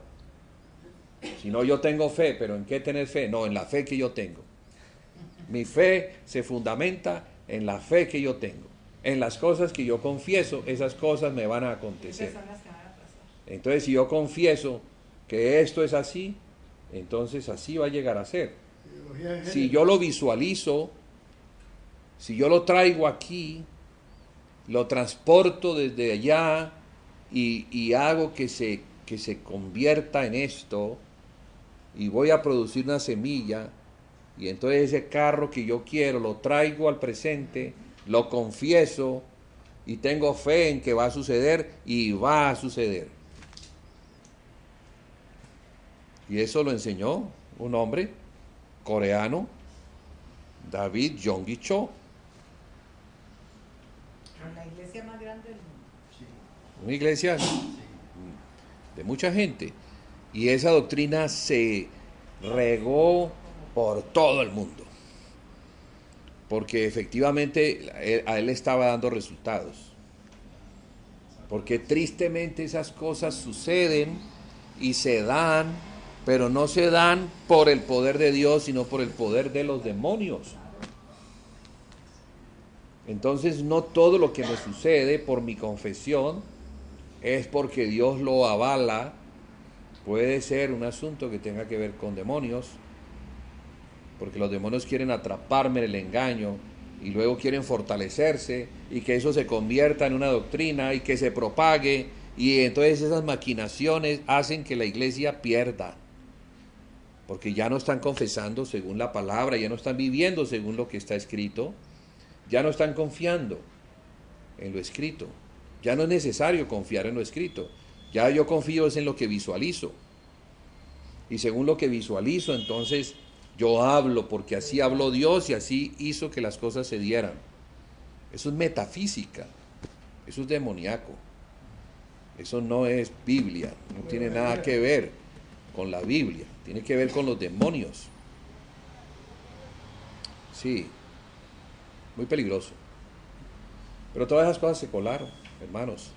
Si no, yo tengo fe, pero ¿en qué tener fe? No, en la fe que yo tengo. Mi fe se fundamenta en la fe que yo tengo. En las cosas que yo confieso, esas cosas me van a acontecer. Esas son las que van a pasar. Entonces, si yo confieso que esto es así, entonces así va a llegar a ser. Ideología de Si género. yo lo visualizo, si yo lo traigo aquí, lo transporto desde allá y hago que se convierta en esto, y voy a producir una semilla, y entonces ese carro que yo quiero lo traigo al presente, lo confieso y tengo fe en que va a suceder y va a suceder. Y eso lo enseñó un hombre coreano, David Yonggi Cho, La iglesia más grande del mundo. una iglesia de mucha gente. Y esa doctrina se regó por todo el mundo, porque efectivamente a él estaba dando resultados. Porque tristemente esas cosas suceden y se dan, pero no se dan por el poder de Dios, sino por el poder de los demonios. Entonces no todo lo que me sucede por mi confesión es porque Dios lo avala. Puede ser un asunto que tenga que ver con demonios, porque los demonios quieren atraparme en el engaño y luego quieren fortalecerse y que eso se convierta en una doctrina y que se propague, y entonces esas maquinaciones hacen que la iglesia pierda, porque ya no están confesando según la palabra, ya no están viviendo según lo que está escrito, ya no están confiando en lo escrito. Ya no es necesario confiar en lo escrito, ya yo confío es en lo que visualizo, y según lo que visualizo entonces yo hablo, porque así habló Dios y así hizo que las cosas se dieran. Eso es metafísica, eso es demoníaco, eso no es Biblia, no tiene nada que ver con la Biblia, tiene que ver con los demonios. Sí, muy peligroso. Pero todas esas cosas se colaron, hermanos.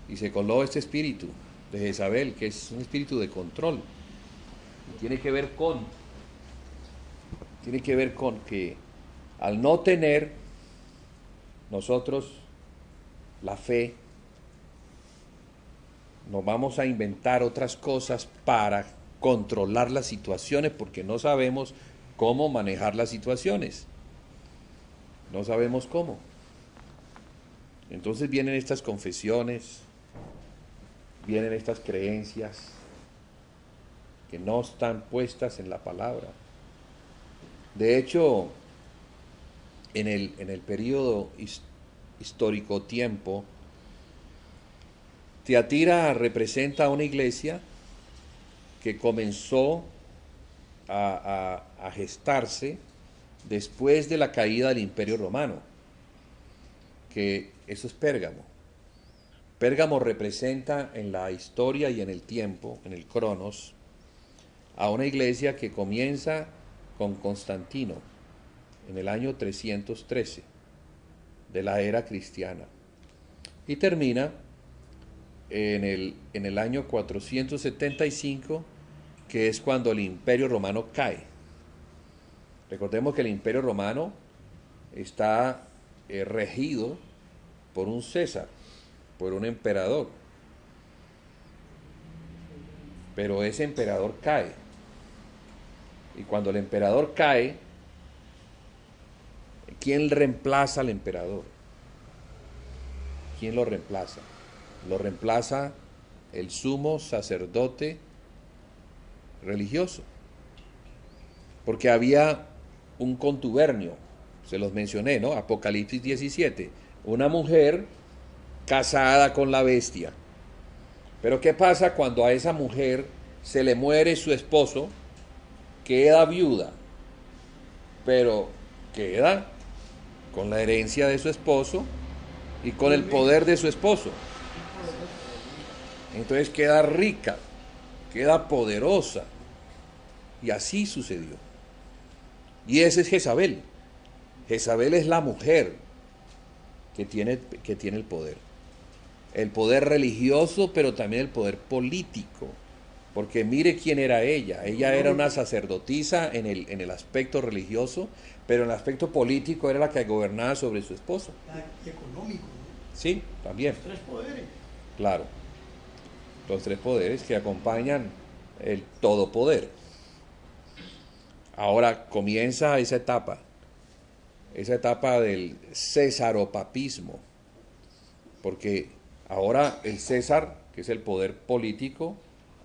Y se coló este espíritu de Jezabel, que es un espíritu de control. Y tiene que ver con que al no tener nosotros la fe, nos vamos a inventar otras cosas para controlar las situaciones, porque no sabemos cómo manejar las situaciones. No sabemos cómo. Entonces vienen estas confesiones, vienen estas creencias que no están puestas en la palabra. De hecho, en el periodo histórico tiempo, Tiatira representa a una iglesia que comenzó a gestarse después de la caída del Imperio Romano, que eso es Pérgamo. Pérgamo representa en la historia y en el tiempo, en el Cronos, a una iglesia que comienza con Constantino en el año 313 de la era cristiana y termina en el año 475, que es cuando el Imperio Romano cae. Recordemos que el Imperio Romano está regido por un César, por un emperador, pero ese emperador cae, y cuando el emperador cae, ¿quién reemplaza al emperador? ¿Quién lo reemplaza? Lo reemplaza el sumo sacerdote religioso, porque había un contubernio, se los mencioné, ¿no? Apocalipsis 17, una mujer casada con la bestia. Pero ¿qué pasa cuando a esa mujer se le muere su esposo? Queda viuda, pero queda con la herencia de su esposo y con el poder de su esposo. Entonces queda rica, queda poderosa. Y así sucedió. Y ese es Jezabel. Jezabel es la mujer que tiene el poder. El poder religioso, pero también el poder político. Porque mire quién era ella. Ella era una sacerdotisa en el aspecto religioso, pero en el aspecto político era la que gobernaba sobre su esposo. Y económico, ¿no? Sí, también. Los tres poderes. Claro. Los tres poderes que acompañan el todopoder. Ahora comienza esa etapa del cesaropapismo, porque ahora el César, que es el poder político,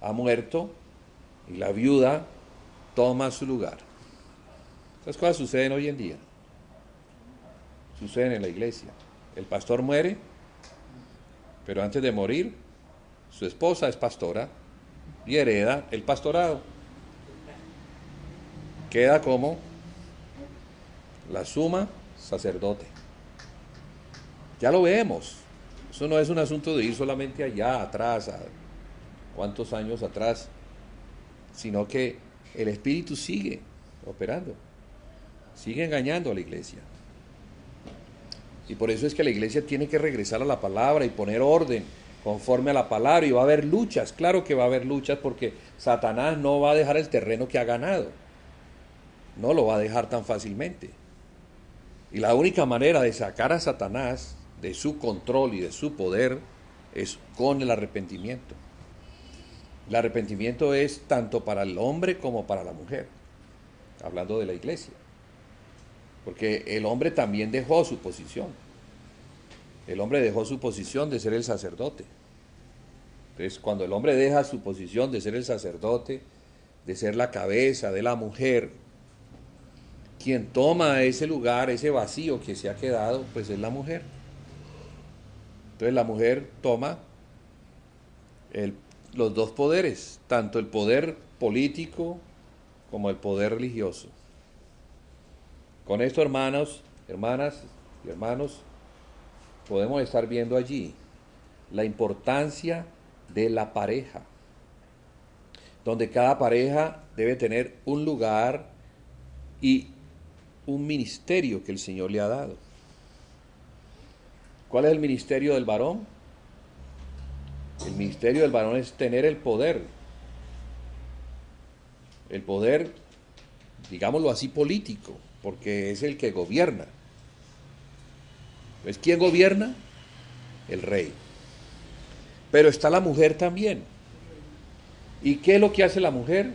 ha muerto y la viuda toma su lugar. Estas cosas suceden hoy en día, suceden en la iglesia. El pastor muere, pero antes de morir, su esposa es pastora y hereda el pastorado. Queda como la suma sacerdote. Ya lo vemos. Eso no es un asunto de ir solamente allá atrás, a cuántos años atrás, sino que el Espíritu sigue operando, sigue engañando a la iglesia. Y por eso es que la iglesia tiene que regresar a la palabra y poner orden conforme a la palabra. Y va a haber luchas, claro que va a haber luchas, porque Satanás no va a dejar el terreno que ha ganado. No lo va a dejar tan fácilmente. Y la única manera de sacar a Satanás de su control y de su poder es con el arrepentimiento. El arrepentimiento es tanto para el hombre como para la mujer, hablando de la iglesia. Porque el hombre también dejó su posición. El hombre dejó su posición de ser el sacerdote. Entonces, cuando el hombre deja su posición de ser el sacerdote, de ser la cabeza de la mujer, quien toma ese lugar, ese vacío que se ha quedado, pues es la mujer. Entonces la mujer toma los dos poderes, tanto el poder político como el poder religioso. Con esto, hermanos, hermanas y hermanos, podemos estar viendo allí la importancia de la pareja, donde cada pareja debe tener un lugar y un ministerio que el Señor le ha dado. ¿Cuál es el ministerio del varón? El ministerio del varón es tener el poder, digámoslo así, político, porque es el que gobierna. Pues, ¿quién gobierna? El rey. Pero está la mujer también. ¿Y qué es lo que hace la mujer?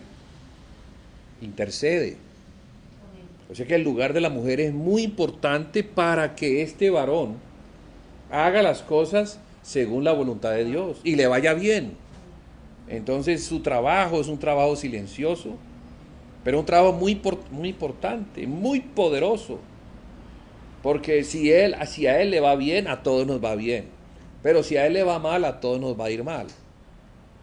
Intercede. O sea que el lugar de la mujer es muy importante para que este varón haga las cosas según la voluntad de Dios y le vaya bien. Entonces su trabajo es un trabajo silencioso, pero un trabajo muy importante, muy poderoso. Porque si a él le va bien, a todos nos va bien. Pero si a él le va mal, a todos nos va a ir mal.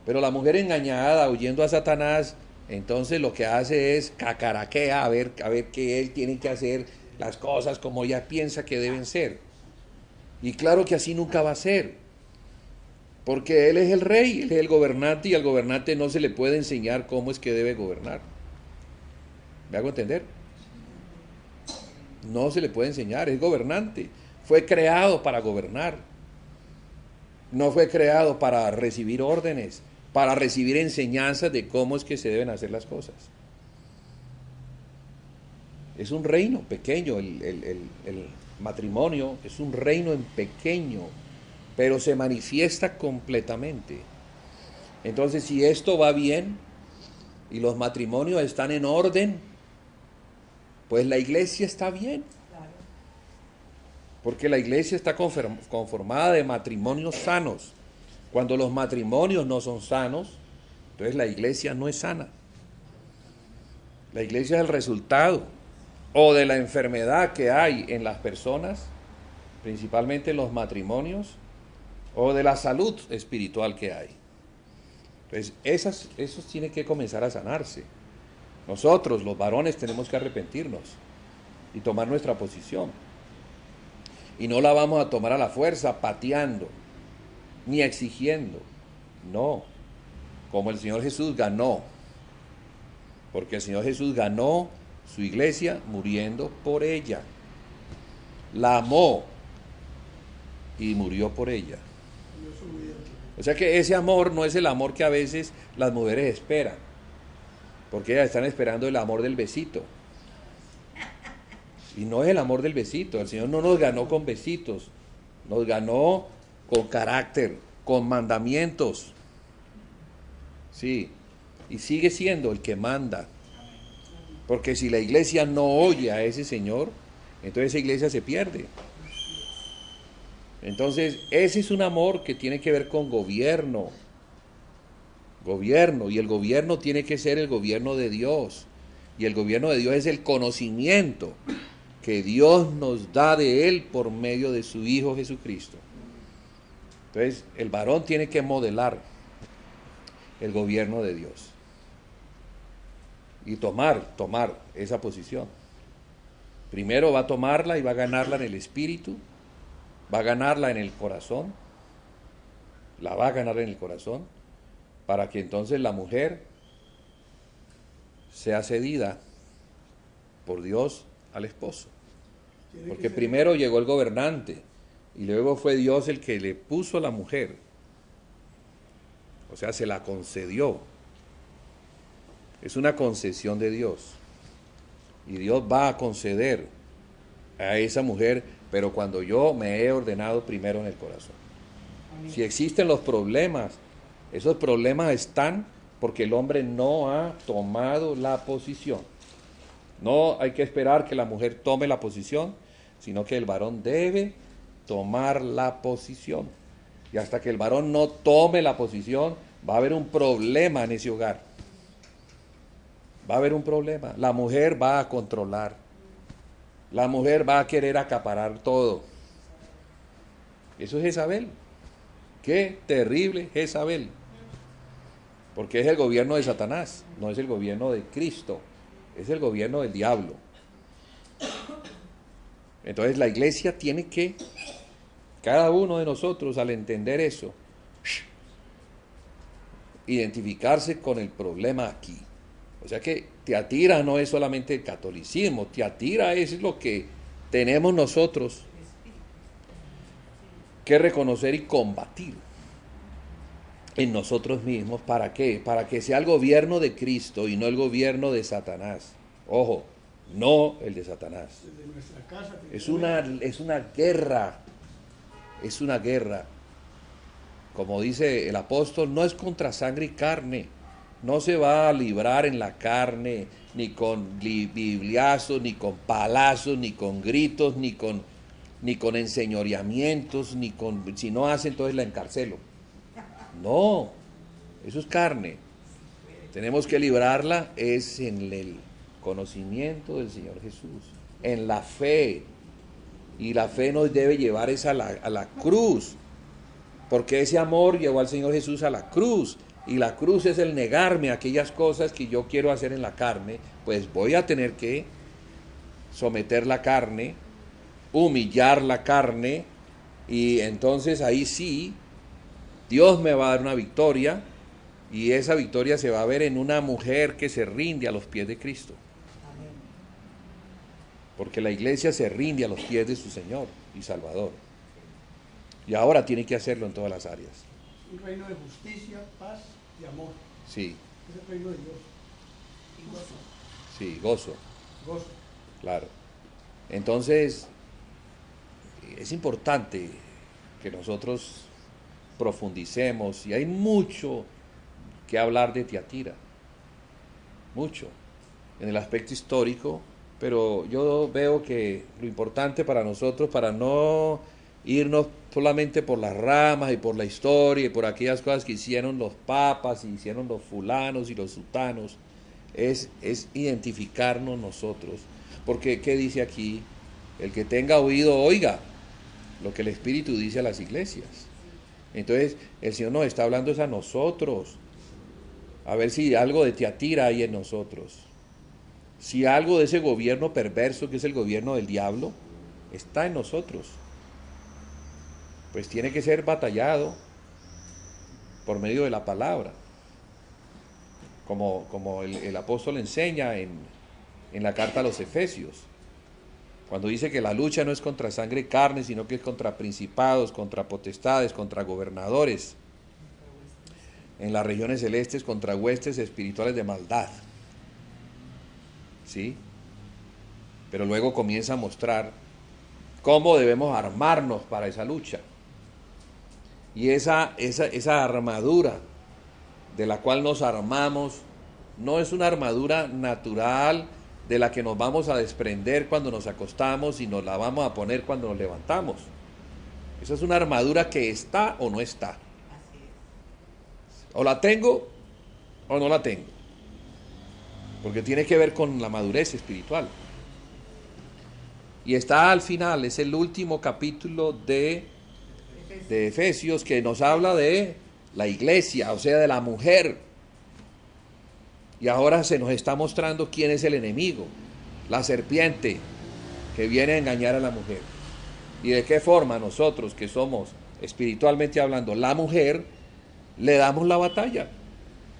Pero la mujer engañada, huyendo a Satanás, entonces lo que hace es cacaraquea a ver que él tiene que hacer las cosas como ella piensa que deben ser. Y claro que así nunca va a ser. Porque él es el rey, él es el gobernante, y al gobernante no se le puede enseñar cómo es que debe gobernar. ¿Me hago entender? No se le puede enseñar, es gobernante. Fue creado para gobernar. No fue creado para recibir órdenes, para recibir enseñanzas de cómo es que se deben hacer las cosas. Es un reino pequeño, el matrimonio es un reino en pequeño, pero se manifiesta completamente. Entonces, si esto va bien y los matrimonios están en orden, pues la iglesia está bien. Porque la iglesia está conformada de matrimonios sanos. Cuando los matrimonios no son sanos, entonces la iglesia no es sana. La iglesia es el resultado o de la enfermedad que hay en las personas, principalmente en los matrimonios, o de la salud espiritual que hay. Entonces, esos tienen que comenzar a sanarse. Nosotros, los varones, tenemos que arrepentirnos y tomar nuestra posición. Y no la vamos a tomar a la fuerza, pateando, ni exigiendo. No, como el Señor Jesús ganó. Porque el Señor Jesús ganó su iglesia muriendo por ella. la amó y murió por ella. Dios su vida. O sea que ese amor no es el amor que a veces las mujeres esperan, porque ellas están esperando el amor del besito. Y no es el amor del besito. El Señor no nos ganó con besitos, nos ganó con carácter, con mandamientos. Sí, y sigue siendo el que manda. Porque si la iglesia no oye a ese Señor, entonces esa iglesia se pierde. Entonces, ese es un amor que tiene que ver con gobierno. Gobierno, y el gobierno tiene que ser el gobierno de Dios. Y el gobierno de Dios es el conocimiento que Dios nos da de Él por medio de su Hijo Jesucristo. Entonces, el varón tiene que modelar el gobierno de Dios. Y tomar esa posición. Primero va a tomarla y va a ganarla en el espíritu, va a ganarla en el corazón, la va a ganar en el corazón, para que entonces la mujer sea cedida por Dios al esposo. Porque primero llegó el gobernante y luego fue Dios el que le puso a la mujer. O sea, se la concedió. Es una concesión de Dios. Y Dios va a conceder a esa mujer, pero cuando yo me he ordenado primero en el corazón. Si existen los problemas, esos problemas están porque el hombre no ha tomado la posición. No hay que esperar que la mujer tome la posición, sino que el varón debe tomar la posición. Y hasta que el varón no tome la posición, va a haber un problema en ese hogar. Va a haber un problema. La mujer va a controlar. La mujer va a querer acaparar todo. Eso es Jezabel. Qué terrible Jezabel. Porque es el gobierno de Satanás, no es el gobierno de Cristo, es el gobierno del diablo. Entonces la iglesia tiene que, cada uno de nosotros al entender eso, identificarse con el problema aquí. O sea que Tiatira no es solamente el catolicismo, Tiatira es lo que tenemos nosotros que reconocer y combatir en nosotros mismos. ¿Para qué? Para que sea el gobierno de Cristo y no el gobierno de Satanás. Ojo, no el de Satanás. Desde nuestra casa. Es una guerra. Es una guerra. Como dice el apóstol, no es contra sangre y carne. No se va a librar en la carne, ni con bibliazos, ni con palazos, ni con gritos, ni con enseñoreamientos, si no hace, entonces la encarcelo. No, eso es carne. Tenemos que librarla es en el conocimiento del Señor Jesús, en la fe. Y la fe nos debe llevar a la cruz, porque ese amor llevó al Señor Jesús a la cruz. Y la cruz es el negarme a aquellas cosas que yo quiero hacer en la carne, pues voy a tener que someter la carne, humillar la carne, y entonces ahí sí, Dios me va a dar una victoria, y esa victoria se va a ver en una mujer que se rinde a los pies de Cristo. Porque la iglesia se rinde a los pies de su Señor y Salvador. Y ahora tiene que hacerlo en todas las áreas. Un reino de justicia, paz y amor. Sí, Es el reino de Dios. Y gozo. sí, gozo, Gozo. claro. Entonces, es importante que nosotros profundicemos, y hay mucho que hablar de Tiatira, mucho, en el aspecto histórico, pero yo veo que lo importante para nosotros, para no irnos solamente por las ramas y por la historia y por aquellas cosas que hicieron los papas y hicieron los fulanos y los sutanos, es identificarnos nosotros. Porque, ¿qué dice aquí? El que tenga oído, oiga lo que el Espíritu dice a las iglesias. Entonces, el Señor nos está hablando es a nosotros. A ver si algo de Tiatira hay en nosotros. Si algo de ese gobierno perverso que es el gobierno del diablo está en nosotros, pues tiene que ser batallado por medio de la palabra. Como el apóstol enseña en la carta a los Efesios. Cuando dice que la lucha no es contra sangre y carne, sino que es contra principados, contra potestades, contra gobernadores, en las regiones celestes, contra huestes espirituales de maldad. ¿Sí? Pero luego comienza a mostrar cómo debemos armarnos para esa lucha. Y esa armadura de la cual nos armamos no es una armadura natural de la que nos vamos a desprender cuando nos acostamos y nos la vamos a poner cuando nos levantamos. Esa es una armadura que está o no está. Así es. O la tengo o no la tengo. Porque tiene que ver con la madurez espiritual. Y está al final, es el último capítulo de Efesios, que nos habla de la iglesia, o sea, de la mujer. Y ahora se nos está mostrando quién es el enemigo, la serpiente que viene a engañar a la mujer. Y de qué forma nosotros, que somos espiritualmente hablando la mujer, le damos la batalla.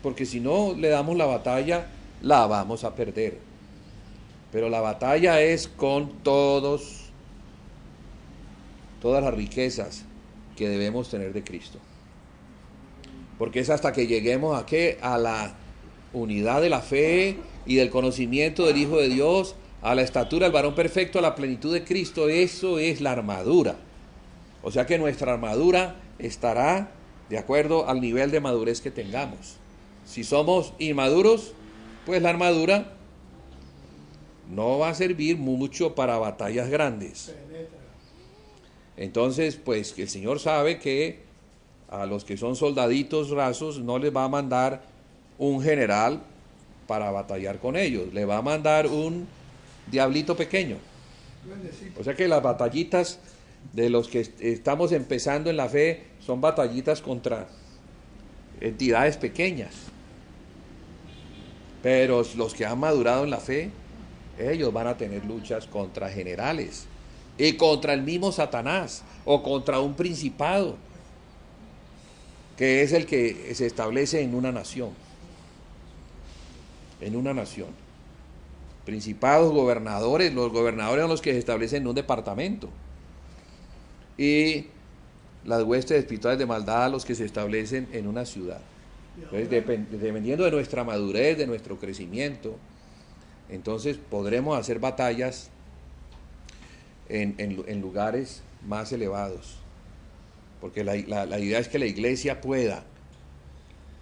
Porque si no le damos la batalla, la vamos a perder. Pero la batalla es con todas las riquezas que debemos tener de Cristo. Porque es hasta que lleguemos a ¿qué? A la unidad de la fe y del conocimiento del Hijo de Dios, a la estatura del varón perfecto, a la plenitud de Cristo. Eso es la armadura. O sea que nuestra armadura estará de acuerdo al nivel de madurez que tengamos. Si somos inmaduros, pues la armadura no va a servir mucho para batallas grandes. Entonces, pues el Señor sabe que a los que son soldaditos rasos no les va a mandar un general para batallar con ellos, le va a mandar un diablito pequeño. O sea que las batallitas de los que estamos empezando en la fe son batallitas contra entidades pequeñas. Pero los que han madurado en la fe, ellos van a tener luchas contra generales y contra el mismo Satanás o contra un principado, que es el que se establece en una nación. En una nación. Principados, gobernadores, los gobernadores son los que se establecen en un departamento. Y las huestes espirituales de maldad, los que se establecen en una ciudad. Entonces, dependiendo de nuestra madurez, de nuestro crecimiento, entonces podremos hacer batallas en lugares más elevados. Porque la idea es que la iglesia pueda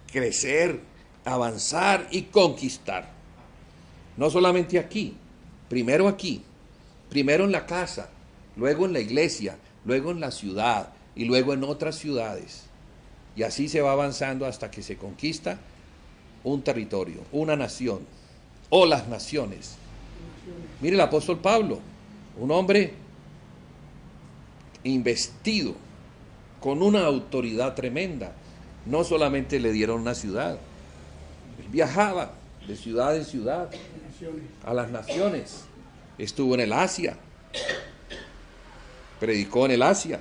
crecer, avanzar y conquistar. No solamente aquí, primero en la casa, luego en la iglesia, luego en la ciudad y luego en otras ciudades. Y así se va avanzando hasta que se conquista un territorio, una nación o las naciones. Mire el apóstol Pablo, un hombre investido con una autoridad tremenda. No solamente le dieron una ciudad, él viajaba de ciudad en ciudad a las naciones. Estuvo en el Asia, predicó en el Asia,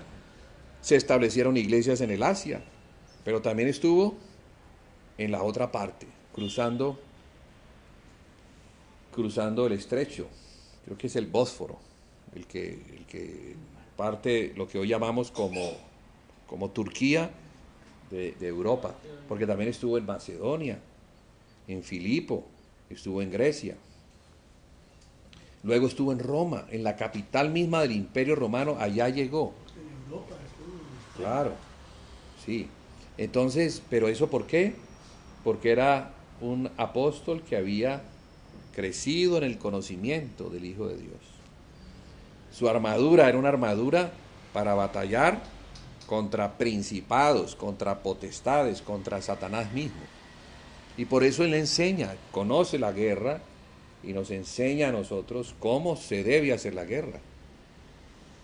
se establecieron iglesias en el Asia, pero también estuvo en la otra parte, cruzando el estrecho, creo que es el Bósforo, el que parte lo que hoy llamamos como Turquía de Europa, porque también estuvo en Macedonia, en Filipo, estuvo en Grecia, luego estuvo en Roma, en la capital misma del Imperio Romano, allá llegó. En Europa estuvo. Claro, sí. Entonces, ¿pero eso por qué? Porque era un apóstol que había crecido en el conocimiento del Hijo de Dios. Su armadura era una armadura para batallar contra principados, contra potestades, contra Satanás mismo. Y por eso él enseña, conoce la guerra y nos enseña a nosotros cómo se debe hacer la guerra.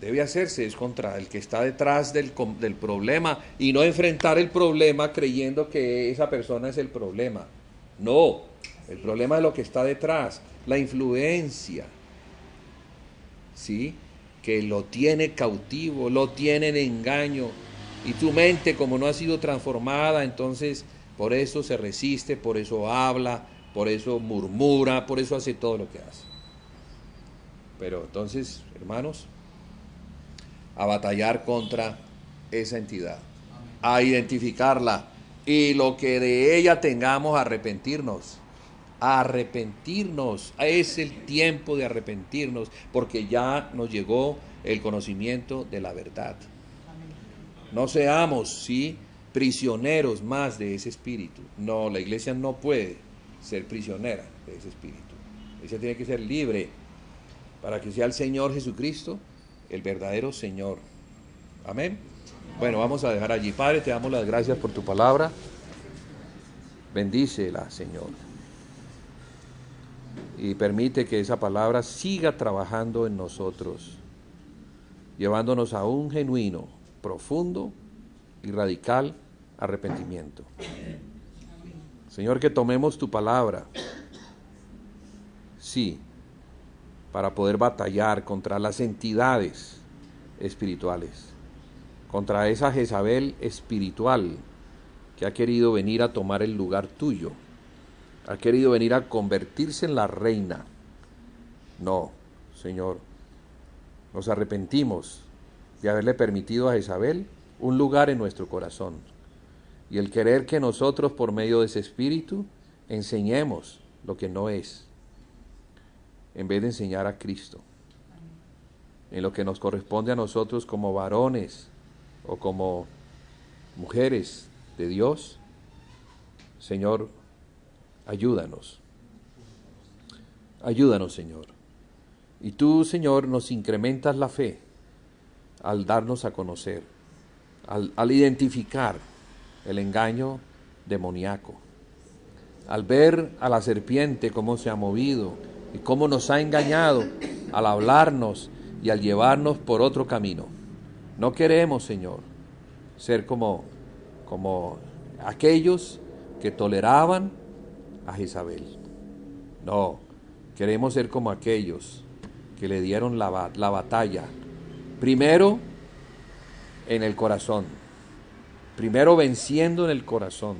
Debe hacerse es contra el que está detrás del problema y no enfrentar el problema creyendo que esa persona es el problema. No, el problema es lo que está detrás, la influencia, ¿sí? Que lo tiene cautivo, lo tiene en engaño, y tu mente, como no ha sido transformada, entonces por eso se resiste, por eso habla, por eso murmura, por eso hace todo lo que hace. Pero entonces, hermanos, a batallar contra esa entidad, a identificarla y lo que de ella tengamos, a arrepentirnos. Es el tiempo de arrepentirnos, porque ya nos llegó el conocimiento de la verdad. No seamos, sí, prisioneros más de ese espíritu. No, la iglesia no puede ser prisionera de ese espíritu. La iglesia tiene que ser libre para que sea el Señor Jesucristo el verdadero Señor. Amén. Bueno, vamos a dejar allí. Padre, te damos las gracias por tu palabra. Bendícela, Señor. Y permite que esa palabra siga trabajando en nosotros, llevándonos a un genuino, profundo y radical arrepentimiento. Señor, que tomemos tu palabra, sí, para poder batallar contra las entidades espirituales, contra esa Jezabel espiritual que ha querido venir a tomar el lugar tuyo, ha querido venir a convertirse en la reina. No, Señor, nos arrepentimos de haberle permitido a Jezabel un lugar en nuestro corazón, y el querer que nosotros por medio de ese espíritu enseñemos lo que no es, en vez de enseñar a Cristo, en lo que nos corresponde a nosotros como varones o como mujeres de Dios. Señor, ayúdanos, Señor. Y tú, Señor, nos incrementas la fe al darnos a conocer, al identificar el engaño demoníaco, al ver a la serpiente cómo se ha movido y cómo nos ha engañado al hablarnos y al llevarnos por otro camino. No queremos, Señor, ser como aquellos que toleraban a Jezabel. No, queremos ser como aquellos que le dieron la batalla, primero en el corazón, primero venciendo en el corazón,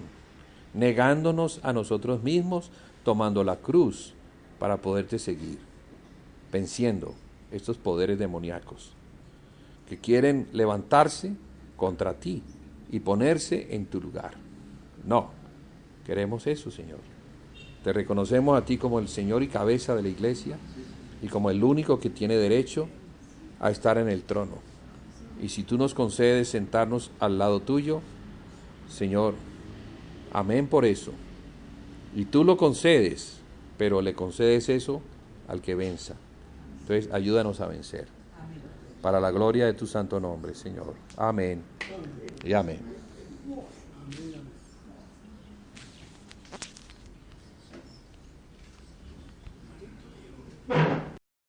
negándonos a nosotros mismos, tomando la cruz para poderte seguir, venciendo estos poderes demoníacos que quieren levantarse contra ti y ponerse en tu lugar. No, queremos eso, Señor. Te reconocemos a ti como el Señor y cabeza de la iglesia y como el único que tiene derecho a estar en el trono. Y si tú nos concedes sentarnos al lado tuyo, Señor, amén por eso. Y tú lo concedes, pero le concedes eso al que venza. Entonces, ayúdanos a vencer. Para la gloria de tu santo nombre, Señor. Amén y amén.